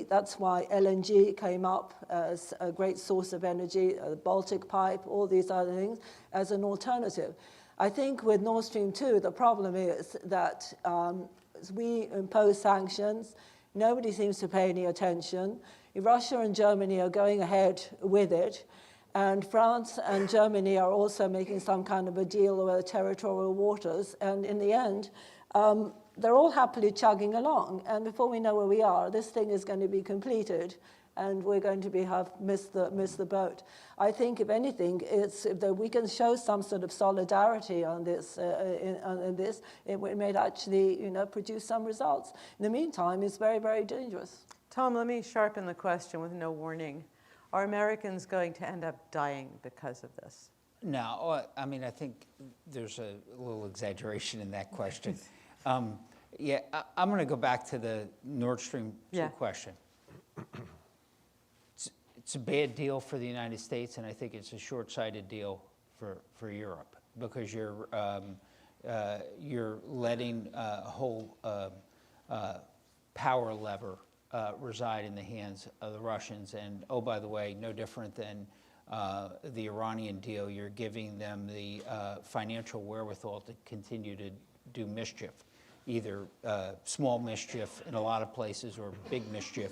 that's why LNG came up as a great source of energy, the Baltic pipe, all these other things, as an alternative. I think with Nord Stream 2, the problem is that as we impose sanctions, nobody seems to pay any attention. Russia and Germany are going ahead with it, and France and Germany are also making some kind of a deal over territorial waters, and in the end, they're all happily chugging along, and before we know where we are, this thing is going to be completed, and we're going to have missed the boat. I think, if anything, it's that we can show some sort of solidarity on this, it may actually, produce some results. In the meantime, it's very, very dangerous. Tom, let me sharpen the question with no warning. Are Americans going to end up dying because of this? No, I mean, I think there's a little exaggeration in that question. I'm going to go back to the Nord Stream 2 question. It's a bad deal for the United States, and I think it's a short-sighted deal for Europe, because you're letting a whole power lever reside in the hands of the Russians. And, oh, by the way, no different than the Iranian deal, you're giving them the financial wherewithal to continue to do mischief, either small mischief in a lot of places or big mischief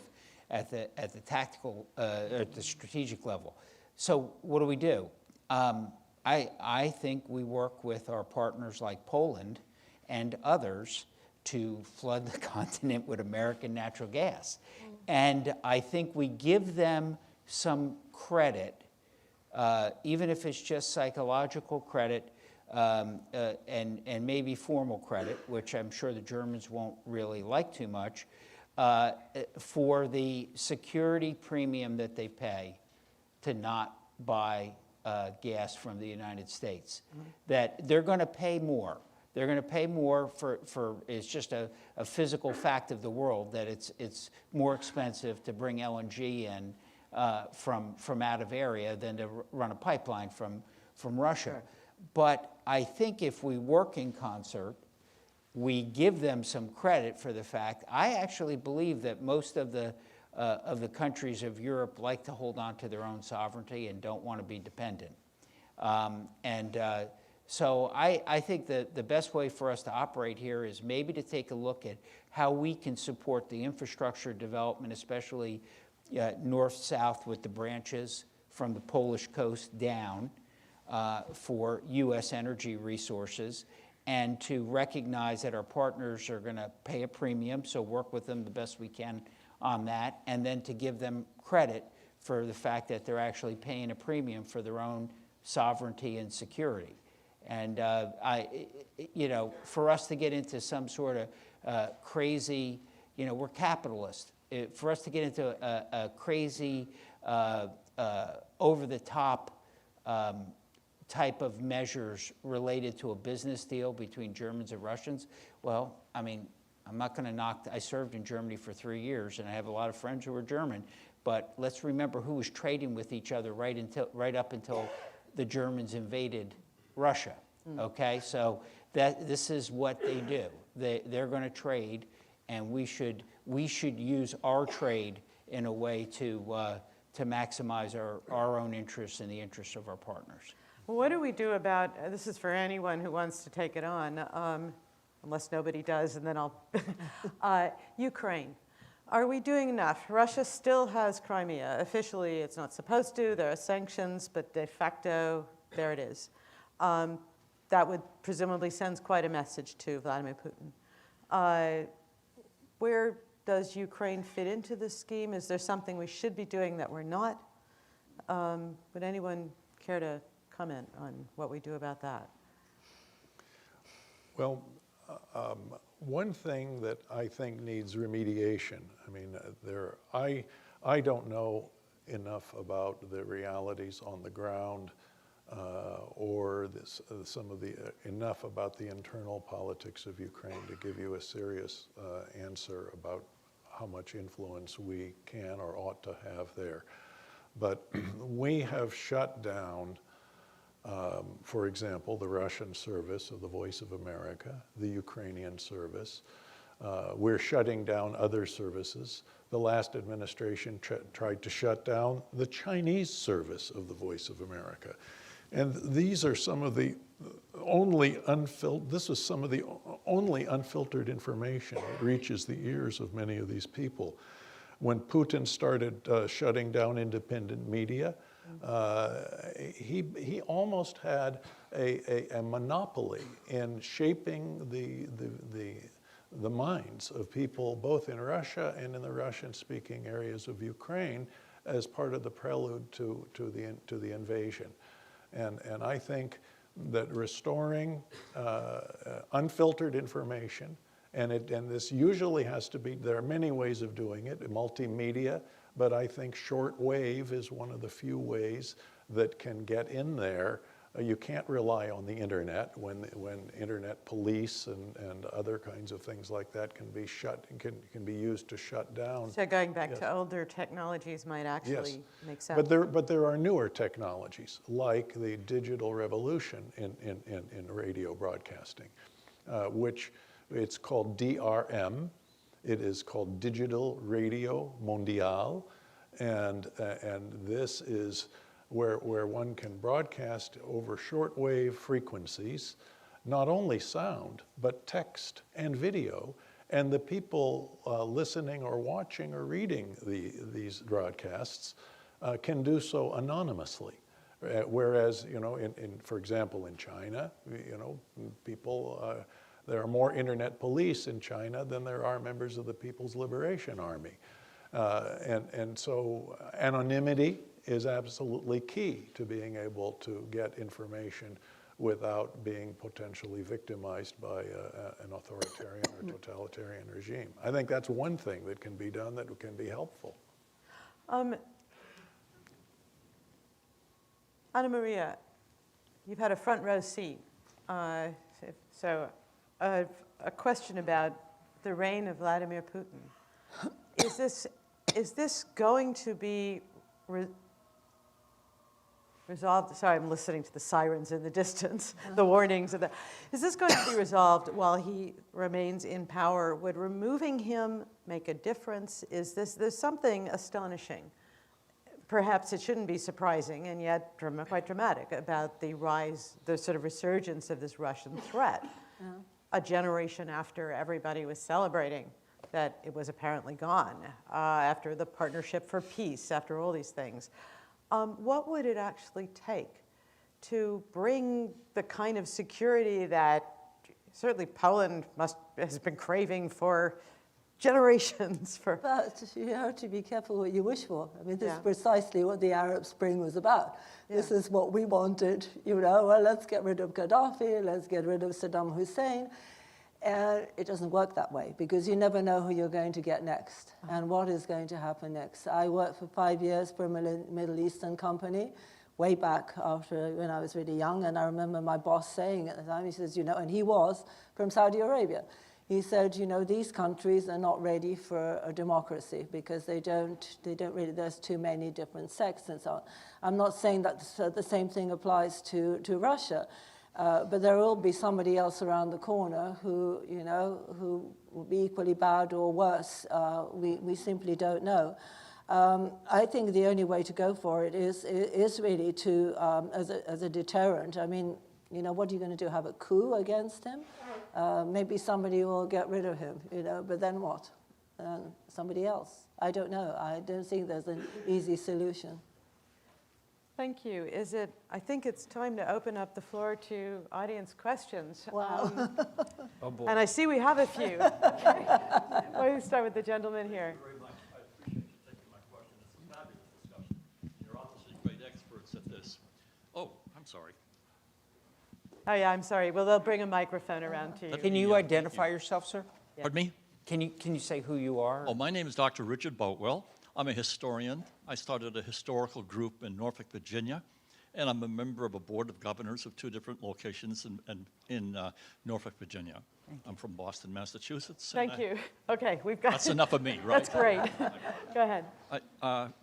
at the tactical, at the strategic level. So what do? I think we work with our partners like Poland and others to flood the continent with American natural gas. And I think we give them some credit, even if it's just psychological credit, and maybe formal credit, which I'm sure the Germans won't really like too much, for the security premium that they pay to not buy gas from the United States. That they're going to pay more. They're going to pay more for it's just a physical fact of the world that it's more expensive to bring LNG in from out of area than to run a pipeline from Russia. Sure. But I think if we work in concert, we give them some credit for the fact. I actually believe that most of the countries of Europe like to hold on to their own sovereignty and don't want to be dependent. So I think that the best way for us to operate here is maybe to take a look at how we can support the infrastructure development, especially north-south with the branches from the Polish coast down for U.S. energy resources, and to recognize that our partners are going to pay a premium, so work with them the best we can on that, and then to give them credit for the fact that they're actually paying a premium for their own sovereignty and security. And for us to get into some sort of crazy, we're capitalists. For us to get into a crazy, over-the-top type of measures related to a business deal between Germans and Russians, well, I mean, I'm not going to knock. I served in Germany for 3 years, and I have a lot of friends who are German. But let's remember who was trading with each other right up until the Germans invaded Russia. Okay, so this is what they do. They're going to trade, and we should use our trade in a way to maximize our own interests and the interests of our partners. Well, what do we do about, this is for anyone who wants to take it on, unless nobody does, and then I'll, Ukraine. Are we doing enough? Russia still has Crimea. Officially, it's not supposed to. There are sanctions, but de facto, there it is. That would presumably send quite a message to Vladimir Putin. Where does Ukraine fit into this scheme? Is there something we should be doing that we're not? Would anyone care to comment on what we do about that? Well, one thing that I think needs remediation, I mean, I don't know enough about the realities on the ground or enough about the internal politics of Ukraine to give you a serious answer about how much influence we can or ought to have there. But we have shut down, for example, the Russian service of the Voice of America, the Ukrainian service. We're shutting down other services. The last administration tried to shut down the Chinese service of the Voice of America. And these are some of the only unfiltered information that reaches the ears of many of these people. When Putin started shutting down independent media, he almost had a monopoly in shaping the minds of people both in Russia and in the Russian-speaking areas of Ukraine as part of the prelude to the invasion. And I think that restoring unfiltered information, and this usually has to be, there are many ways of doing it, multimedia, but I think shortwave is one of the few ways that can get in there. You can't rely on the internet when internet police and other kinds of things like that can be used to shut down. So going back to older technologies might actually make sense. But there are newer technologies like the digital revolution in radio broadcasting, which it's called DRM. It is called Digital Radio Mondiale, and this is where one can broadcast over shortwave frequencies, not only sound, but text and video. And the people listening or watching or reading these broadcasts can do so anonymously. Whereas, for example, in China, people, there are more internet police in China than there are members of the People's Liberation Army. And so anonymity is absolutely key to being able to get information without being potentially victimized by an authoritarian or totalitarian regime. I think that's one thing that can be done that can be helpful. Anna Maria, you've had a front row seat. So a question about the reign of Vladimir Putin. Is this going to be resolved? Sorry, I'm listening to the sirens in the distance, the warnings of that. Is this going to be resolved while he remains in power? Would removing him make a difference? There's something astonishing. Perhaps it shouldn't be surprising, and yet quite dramatic, about the rise, the sort of resurgence of this Russian threat. A generation after everybody was celebrating that it was apparently gone, after the Partnership for Peace, after all these things. What would it actually take to bring the kind of security that certainly Poland has been craving for generations for. But you have to be careful what you wish for. I mean, this Yeah. is precisely what the Arab Spring was about. This Yeah. is what we wanted, you know, well, let's get rid of Gaddafi, let's get rid of Saddam Hussein. And it doesn't work that way because you never know who you're going to get next and what is going to happen next. I worked for 5 years for a Middle Eastern company way back after when I was really young. And I remember my boss saying at the time, he says, you know, and he was from Saudi Arabia. He said, you know, these countries are not ready for a democracy because they don't really, there's too many different sects and so on. I'm not saying that the same thing applies to Russia. But there will be somebody else around the corner who, you know, who will be equally bad or worse. We simply don't know. I think the only way to go for it is really to, as a deterrent. I mean, you know, what are you going to do? Have a coup against him? Maybe somebody will get rid of him, you know, but then what? Somebody else? I don't know. I don't think there's an easy solution. Thank you. I think it's time to open up the floor to audience questions. Wow. Oh, boy. And I see we have a few. Okay. Why don't we start with the gentleman here? Very much. I appreciate you taking my question. It's a fabulous discussion. You're obviously great experts at this. Oh, I'm sorry. Oh, yeah, I'm sorry. Well, they'll bring a microphone around to you. Can you identify yourself, sir? Pardon me? Can you say who you are? Oh, my name is Dr. Richard Boatwell. I'm a historian. I started a historical group in Norfolk, Virginia, and I'm a member of a board of governors of 2 different locations in Norfolk, Virginia. I'm from Boston, Massachusetts. Thank you. Okay, we've got. That's enough of me, right? That's great. Go ahead.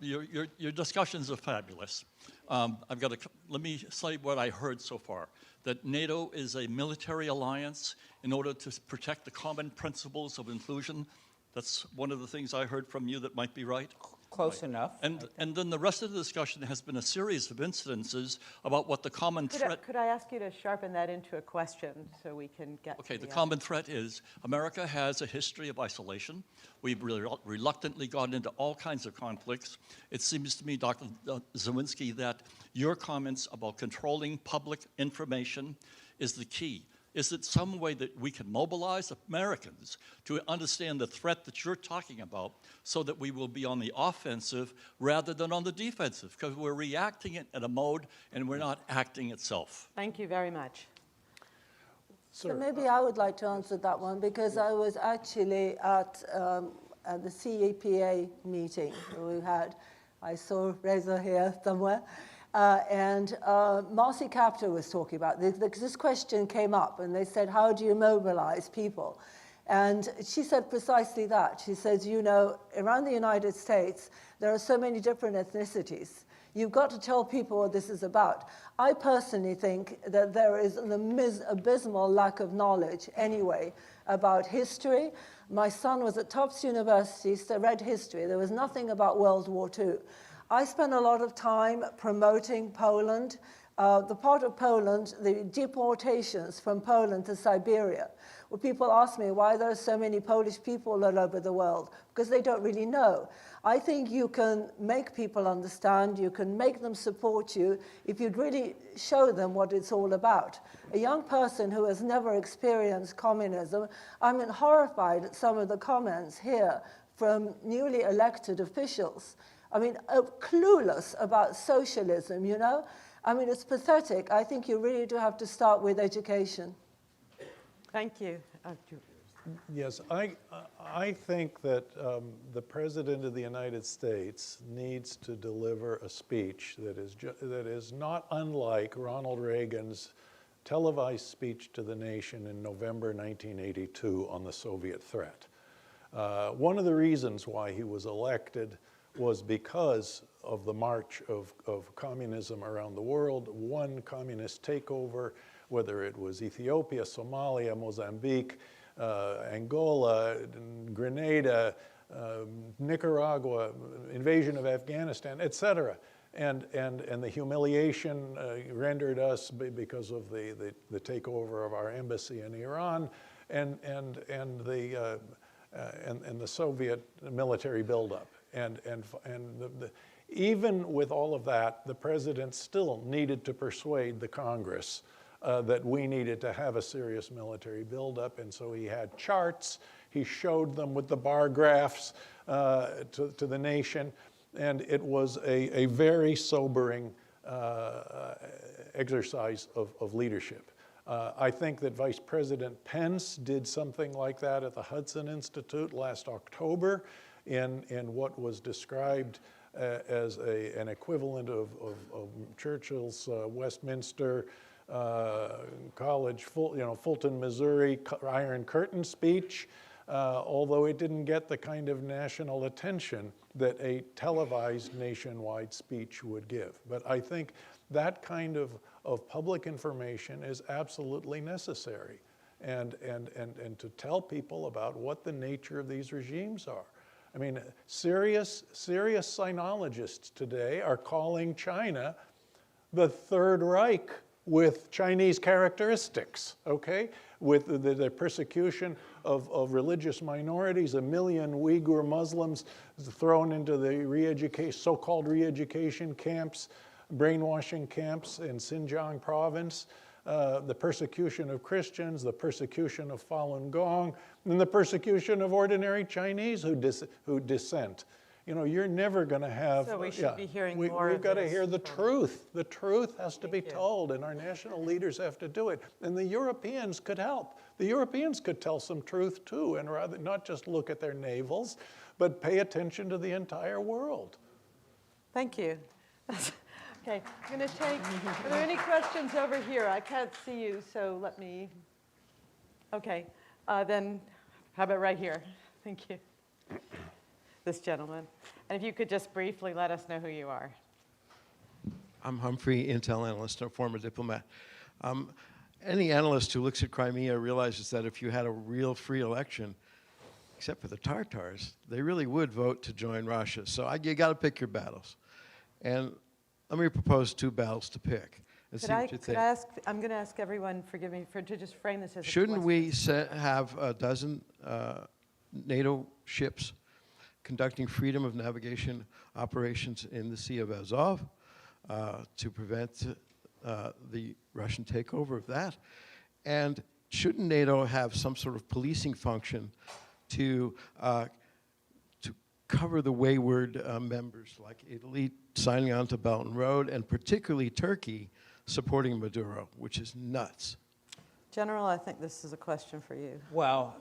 Your discussions are fabulous. Let me say what I heard so far, that NATO is a military alliance in order to protect the common principles of inclusion. That's one of the things I heard from you that might be right. Close enough. And then the rest of the discussion has been a series of incidences about what the common threat. Could I ask you to sharpen that into a question so we can get Okay, to the the common threat is America has a history of isolation. We've reluctantly gone into all kinds of conflicts. It seems to me, Dr. Zawinski, that your comments about controlling public information is the key. Is it some way that we can mobilize Americans to understand the threat that you're talking about so that we will be on the offensive rather than on the defensive? Because we're reacting it in a mode and we're not acting itself. Thank you very much. So maybe I would like to answer that one because I was actually at the CEPA meeting we had. I saw Reza here somewhere. And Marcy Kaptur was talking about this. This question came up, and they said, how do you mobilize people? And she said precisely that. She says, you know, around the United States, there are so many different ethnicities. You've got to tell people what this is about. I personally think that there is an abysmal lack of knowledge anyway about history. My son was at Tufts University, so read history. There was nothing about World War II. I spent a lot of time promoting Poland, the part of Poland, the deportations from Poland to Siberia, where people ask me why there are so many Polish people all over the world, because they don't really know. I think you can make people understand, you can make them support you if you'd really show them what it's all about. A young person who has never experienced communism, I'm horrified at some of the comments here from newly elected officials. I mean, clueless about socialism, you know? I mean, it's pathetic. I think you really do have to start with education. Thank you. Yes, I think that the President of the United States needs to deliver a speech that is not unlike Ronald Reagan's televised speech to the nation in November 1982 on the Soviet threat. One of the reasons why he was elected was because of the march of communism around the world, one communist takeover, whether it was Ethiopia, Somalia, Mozambique, Angola, Grenada, Nicaragua, invasion of Afghanistan, etc. And the humiliation rendered us because of the takeover of our embassy in Iran and the Soviet military buildup. Even with all of that, the president still needed to persuade the Congress that we needed to have a serious military buildup, and so he had charts, He showed them with the bar graphs to the nation, and it was a very sobering exercise of leadership. I think that Vice President Pence did something like that at the Hudson Institute last October in what was described as an equivalent of Churchill's Westminster College, Fulton, Missouri Iron Curtain speech, although it didn't get the kind of national attention that a televised nationwide speech would give. But I think that kind of public information is absolutely necessary, and to tell people about what the nature of these regimes are. I mean, serious sinologists today are calling China the Third Reich with Chinese characteristics, okay? With the persecution of religious minorities, 1 million Uyghur Muslims thrown into the so-called re-education camps, brainwashing camps in Xinjiang province, the persecution of Christians, the persecution of Falun Gong, and the persecution of ordinary Chinese who dissent. You know, you're never going to have... So we should be hearing more We've of got to this hear the from- truth. The truth has to be Thank you. told, and our national leaders have to do it. And the Europeans could help. The Europeans could tell some truth too, and rather not just look at their navels, but pay attention to the entire world. Thank you. Okay, I'm going to take, are there any questions over here? I can't see you, so let me, okay, then how about right here? Thank you. This gentleman. And if you could just briefly let us know who you are. I'm Humphrey, intel analyst and a former diplomat. Any analyst who looks at Crimea realizes that if you had a real free election, except for the Tartars, they really would vote to join Russia. So you got to pick your battles. And let me propose 2 battles to pick and see what you think. I'm going to ask everyone, forgive me, to just frame this as a Shouldn't we question. have a dozen NATO ships conducting freedom of navigation operations in the Sea of Azov to prevent the Russian takeover of that? And shouldn't NATO have some sort of policing function to cover the wayward members like Italy signing on to Belt and Road, and particularly Turkey supporting Maduro, which is nuts? General, I think this is a question for you. Well,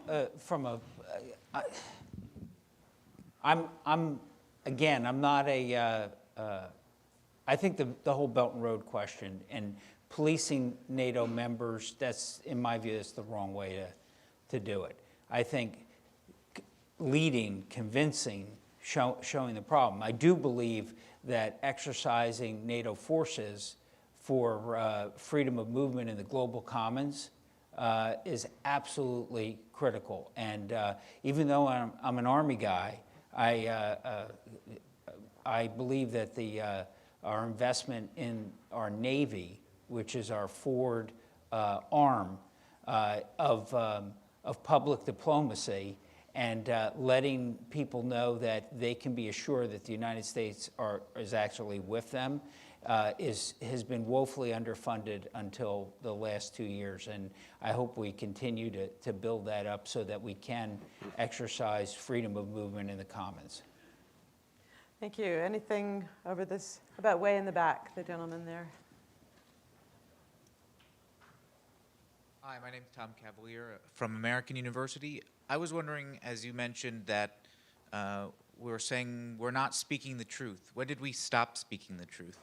I'm not a, I think the whole Belt and Road question and policing NATO members, that's, in my view, that's the wrong way to do it. I think leading, convincing, showing the problem. I do believe that exercising NATO forces for freedom of movement in the global commons is absolutely critical. And even though I'm an Army guy, I believe that our investment in our Navy, which is our forward arm of public diplomacy, and letting people know that they can be assured that the United States is actually with them, has been woefully underfunded until the last 2 years. And I hope we continue to build that up so that we can exercise freedom of movement in the commons. Thank you. Anything over this, about way in the back, the gentleman there? Hi, my name is Tom Cavalier from American University. I was wondering, as you mentioned, that we were saying we're not speaking the truth. When did we stop speaking the truth?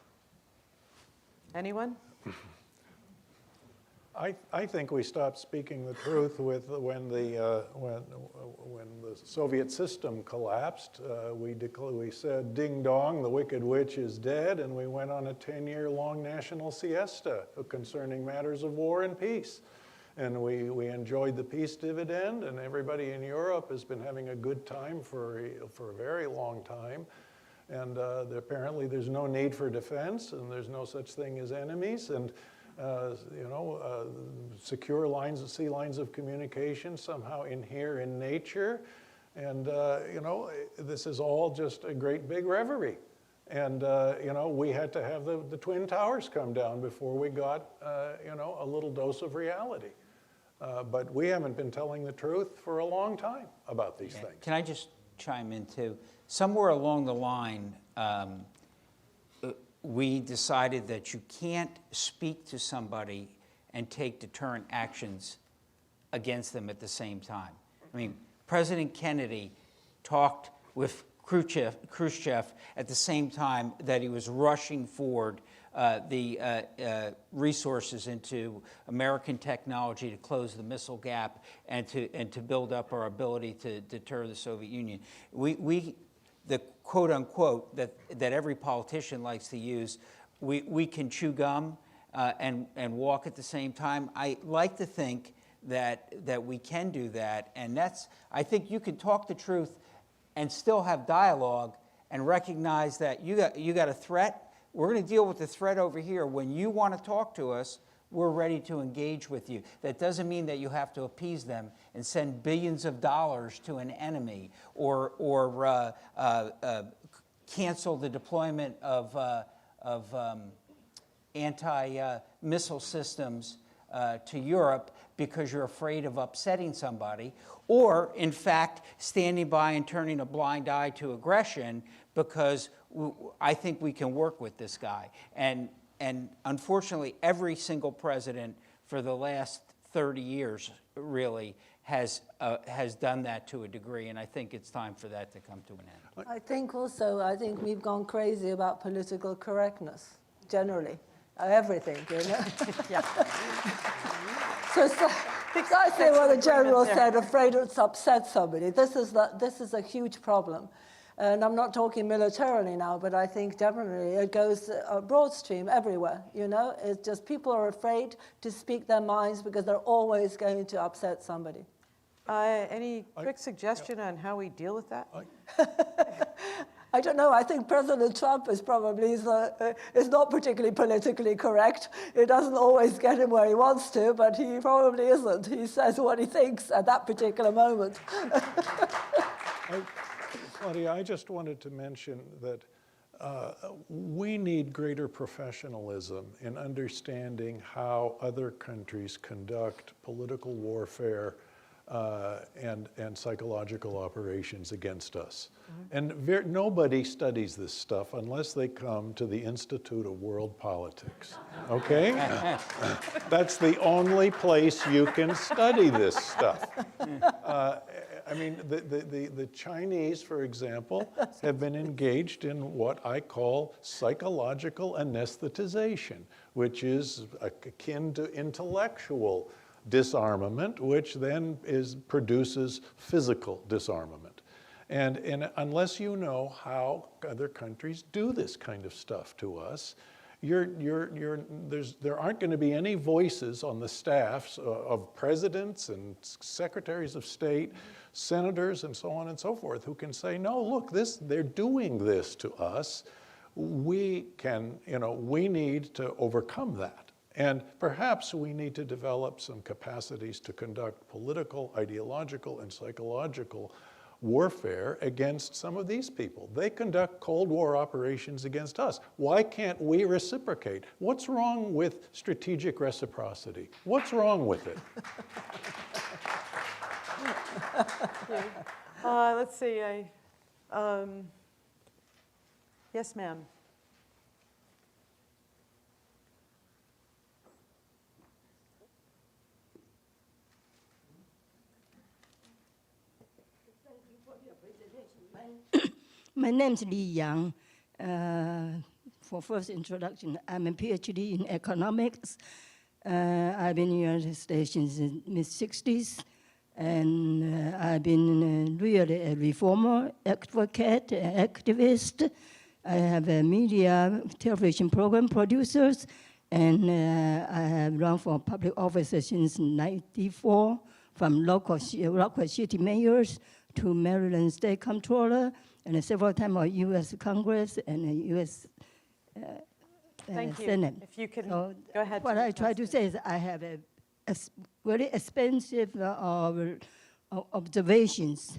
Anyone? I think we stopped speaking the truth when the Soviet system collapsed. We said, "Ding dong, the Wicked Witch is dead," and we went on a 10-year-long national siesta concerning matters of war and peace. And we enjoyed the peace dividend, and everybody in Europe has been having a good time for a very long time. And apparently there's no need for defense, and there's no such thing as enemies. And secure sea lines of communication somehow inhere in nature. And, this is all just a great big reverie. And, we had to have the Twin Towers come down before we got, a little dose of reality. But we haven't been telling the truth for a long time about these things. Can I just chime in too? Somewhere along the line, we decided that you can't speak to somebody and take deterrent actions against them at the same time. I mean, President Kennedy talked with Khrushchev at the same time that he was rushing forward the resources into American technology to close the missile gap and to build up our ability to deter the Soviet Union. The quote unquote that every politician likes to use, we can chew gum and walk at the same time. I like to think that we can do that, and I think you can talk the truth and still have dialogue and recognize that you got a threat. We're going to deal with the threat over here. When you want to talk to us, we're ready to engage with you. That doesn't mean that you have to appease them and send billions of dollars to an enemy or cancel the deployment of anti-missile systems to Europe because you're afraid of upsetting somebody, or in fact standing by and turning a blind eye to aggression because I think we can work with this guy. And unfortunately, every single president for the last 30 years really has done that to a degree, and I think it's time for that to come to an end. I think we've gone crazy about political correctness, generally. Everything, you know? Yeah. So I say what the general said, afraid to upset somebody. This is a huge problem. And I'm not talking militarily now, but I think definitely it goes broad stream everywhere, you know? It's just people are afraid to speak their minds because they're always going to upset somebody. Any quick suggestion on how we deal with that? I don't know. I think President Trump is probably is not particularly politically correct. It doesn't always get him where he wants to, but he probably isn't. He says what he thinks at that particular moment. Claudia, I just wanted to mention that we need greater professionalism in understanding how other countries conduct political warfare and psychological operations against us. And nobody studies this stuff unless they come to the Institute of World Politics, okay? That's the only place you can study this stuff. I mean, the Chinese, for example, have been engaged in what I call psychological anesthetization, which is akin to intellectual disarmament, which then produces physical disarmament. And unless you know how other countries do this kind of stuff to us, there aren't going to be any voices on the staffs of presidents and secretaries of state, senators, and so on and so forth, who can say, no, look, they're doing this to us. We need to overcome that. And perhaps we need to develop some capacities to conduct political, ideological, and psychological warfare against some of these people. They conduct Cold War operations against us. Why can't we reciprocate? What's wrong with strategic reciprocity? What's wrong with it? Let's see. Yes, ma'am. My name is Li Yang. For first introduction, I'm a PhD in economics. I've been in the United States since the mid-60s, and I've been really a reformer, advocate, activist. I have a media television program producers, and I have run for public offices since '94, from local city mayors to Maryland State Comptroller, and several times of U.S. Congress and U.S. Thank you. Senate. If you can So go ahead. what I try to say is I have a very expensive observations.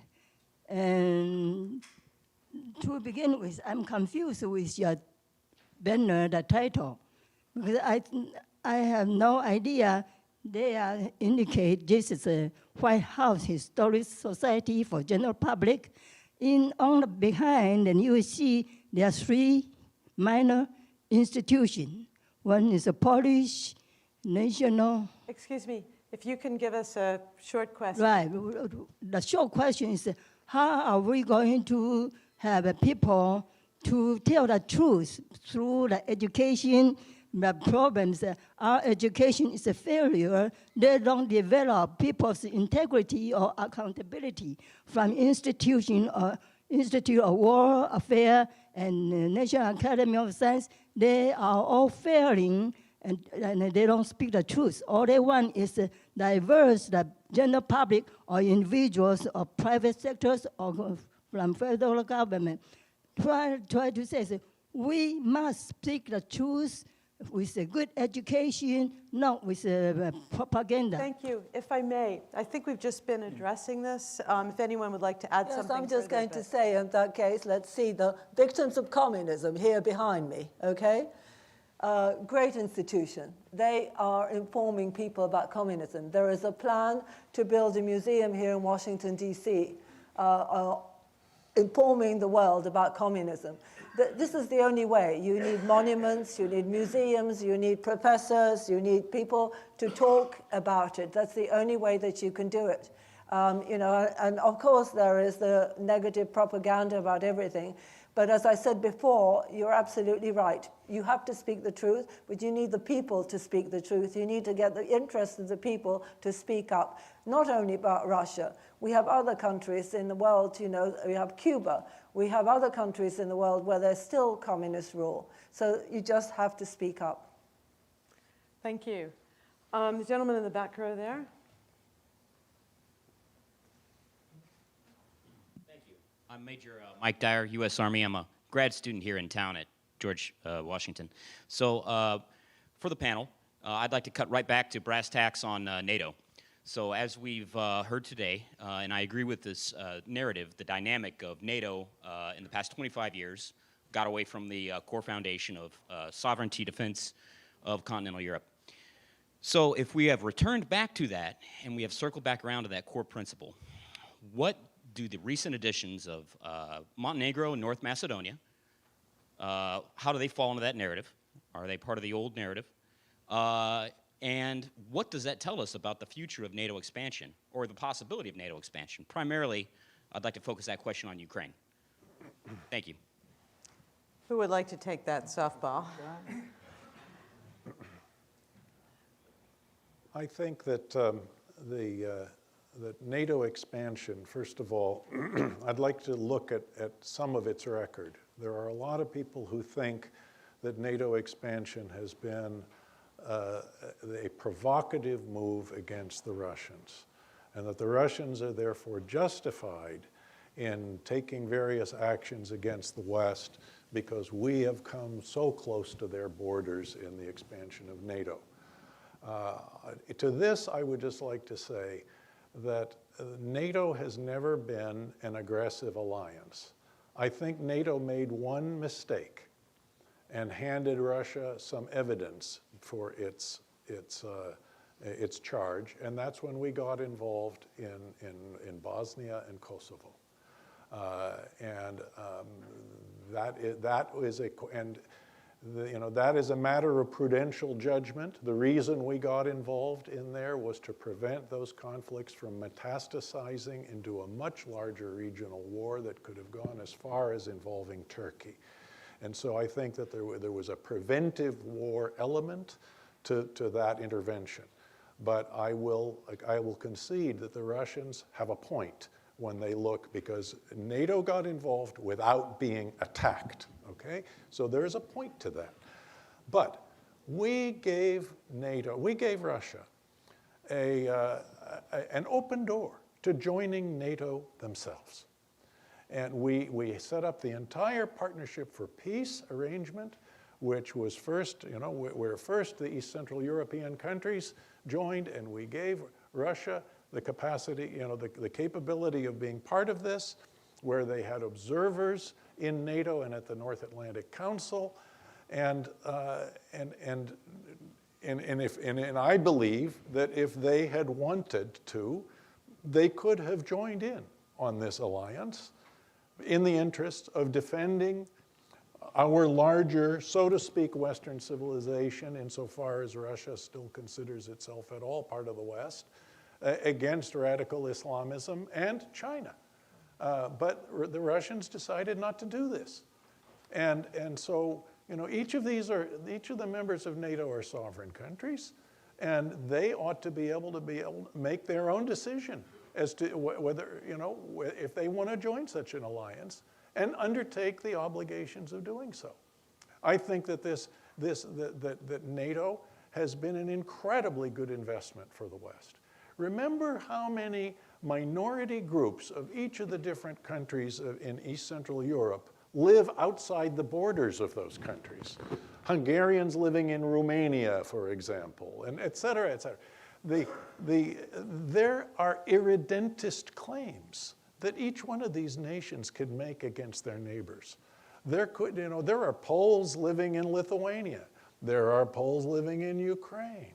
And to begin with, I'm confused with your banner, the title, because I have no idea they indicate this is a White House Historic Society for General Public. On the behind, and you will see there are 3 minor institutions. One is a Polish national. Excuse me, if you can give us a short question. Right. The short question is, how are we going to have people to tell the truth through the education? The problems, our education is a failure. They don't develop people's integrity or accountability from Institute of War Affairs and National Academy of Science. They are all failing, and they don't speak the truth. All they want is diverse the general public or individuals or private sectors or from federal government. Try to say, we must speak the truth with a good education, not with propaganda. Thank you. If I may, I think we've just been addressing this. If anyone would like to add something. I'm just further, going to say, in that case, let's see the victims of communism here behind me, okay? Great institution. They are informing people about communism. There is a plan to build a museum here in Washington, D.C., informing the world about communism. This is the only way. You need monuments, you need museums, you need professors, you need people to talk about it. That's the only way that you can do it. And of course there is the negative propaganda about everything. But as I said before, you're absolutely right. You have to speak the truth, but you need the people to speak the truth. You need to get the interest of the people to speak up, not only about Russia. We have other countries in the world, we have Cuba. We have other countries in the world where there's still communist rule. So you just have to speak up. Thank you. The gentleman in the back row there. I'm Major Mike Dyer, U.S. Army. I'm a grad student here in town at George Washington. So for the panel, I'd like to cut right back to brass tacks on NATO. So as we've heard today, and I agree with this narrative, the dynamic of NATO in the past 25 years got away from the core foundation of sovereignty defense of continental Europe. So if we have returned back to that, and we have circled back around to that core principle, what do the recent additions of Montenegro and North Macedonia, how do they fall into that narrative? Are they part of the old narrative? And what does that tell us about the future of NATO expansion, or the possibility of NATO expansion? Primarily, I'd like to focus that question on Ukraine. Thank you. Who would like to take that softball? I think that that NATO expansion, first of all, I'd like to look at some of its record. There are a lot of people who think that NATO expansion has been a provocative move against the Russians, and that the Russians are therefore justified in taking various actions against the West because we have come so close to their borders in the expansion of NATO. To this, I would just like to say that NATO has never been an aggressive alliance. I think NATO made one mistake and handed Russia some evidence for its charge, and that's when we got involved in Bosnia and Kosovo. That is a matter of prudential judgment. The reason we got involved in there was to prevent those conflicts from metastasizing into a much larger regional war that could have gone as far as involving Turkey. And so I think that there was a preventive war element to that intervention. But I will concede that the Russians have a point when they look, because NATO got involved without being attacked, okay? So there's a point to that. But we gave Russia an open door to joining NATO themselves. And we set up the entire Partnership for Peace arrangement, which was first, where first the East Central European countries joined, and we gave Russia the capacity, the capability of being part of this, where they had observers in NATO and at the North Atlantic Council. And And I believe that if they had wanted to, they could have joined in on this alliance in the interest of defending our larger, so to speak, Western civilization, insofar as Russia still considers itself at all part of the West, against radical Islamism and China. But the Russians decided not to do this. And so, you know, each of the members of NATO are sovereign countries, and they ought to be able to make their own decision as to whether, you know, if they want to join such an alliance and undertake the obligations of doing so. I think that that NATO has been an incredibly good investment for the West. Remember how many minority groups of each of the different countries in East Central Europe live outside the borders of those countries. Hungarians living in Romania, for example, and et cetera, et cetera. There are irredentist claims that each one of these nations could make against their neighbors. There are Poles living in Lithuania. There are Poles living in Ukraine.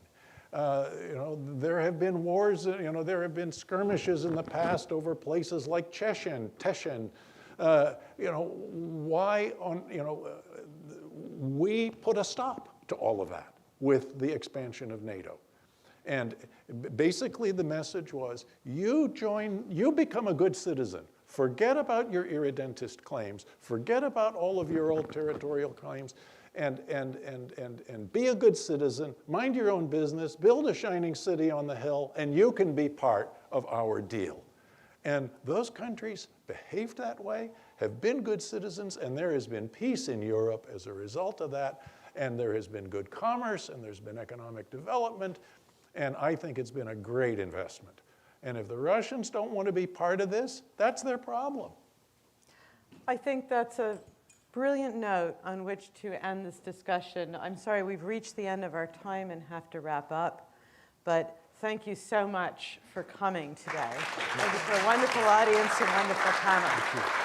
There have been wars, there have been skirmishes in the past over places like Teschen. We put a stop to all of that with the expansion of NATO. And basically the message was, you become a good citizen. Forget about your irredentist claims. Forget about all of your old territorial claims. And be a good citizen, mind your own business, build a shining city on the hill, and you can be part of our deal. And those countries behaved that way, have been good citizens, and there has been peace in Europe as a result of that, and there has been good commerce, and there's been economic development, and I think it's been a great investment. And if the Russians don't want to be part of this, that's their problem. I think that's a brilliant note on which to end this discussion. I'm sorry we've reached the end of our time and have to wrap up, but thank you so much for coming today. Thank you for a wonderful audience and wonderful panel.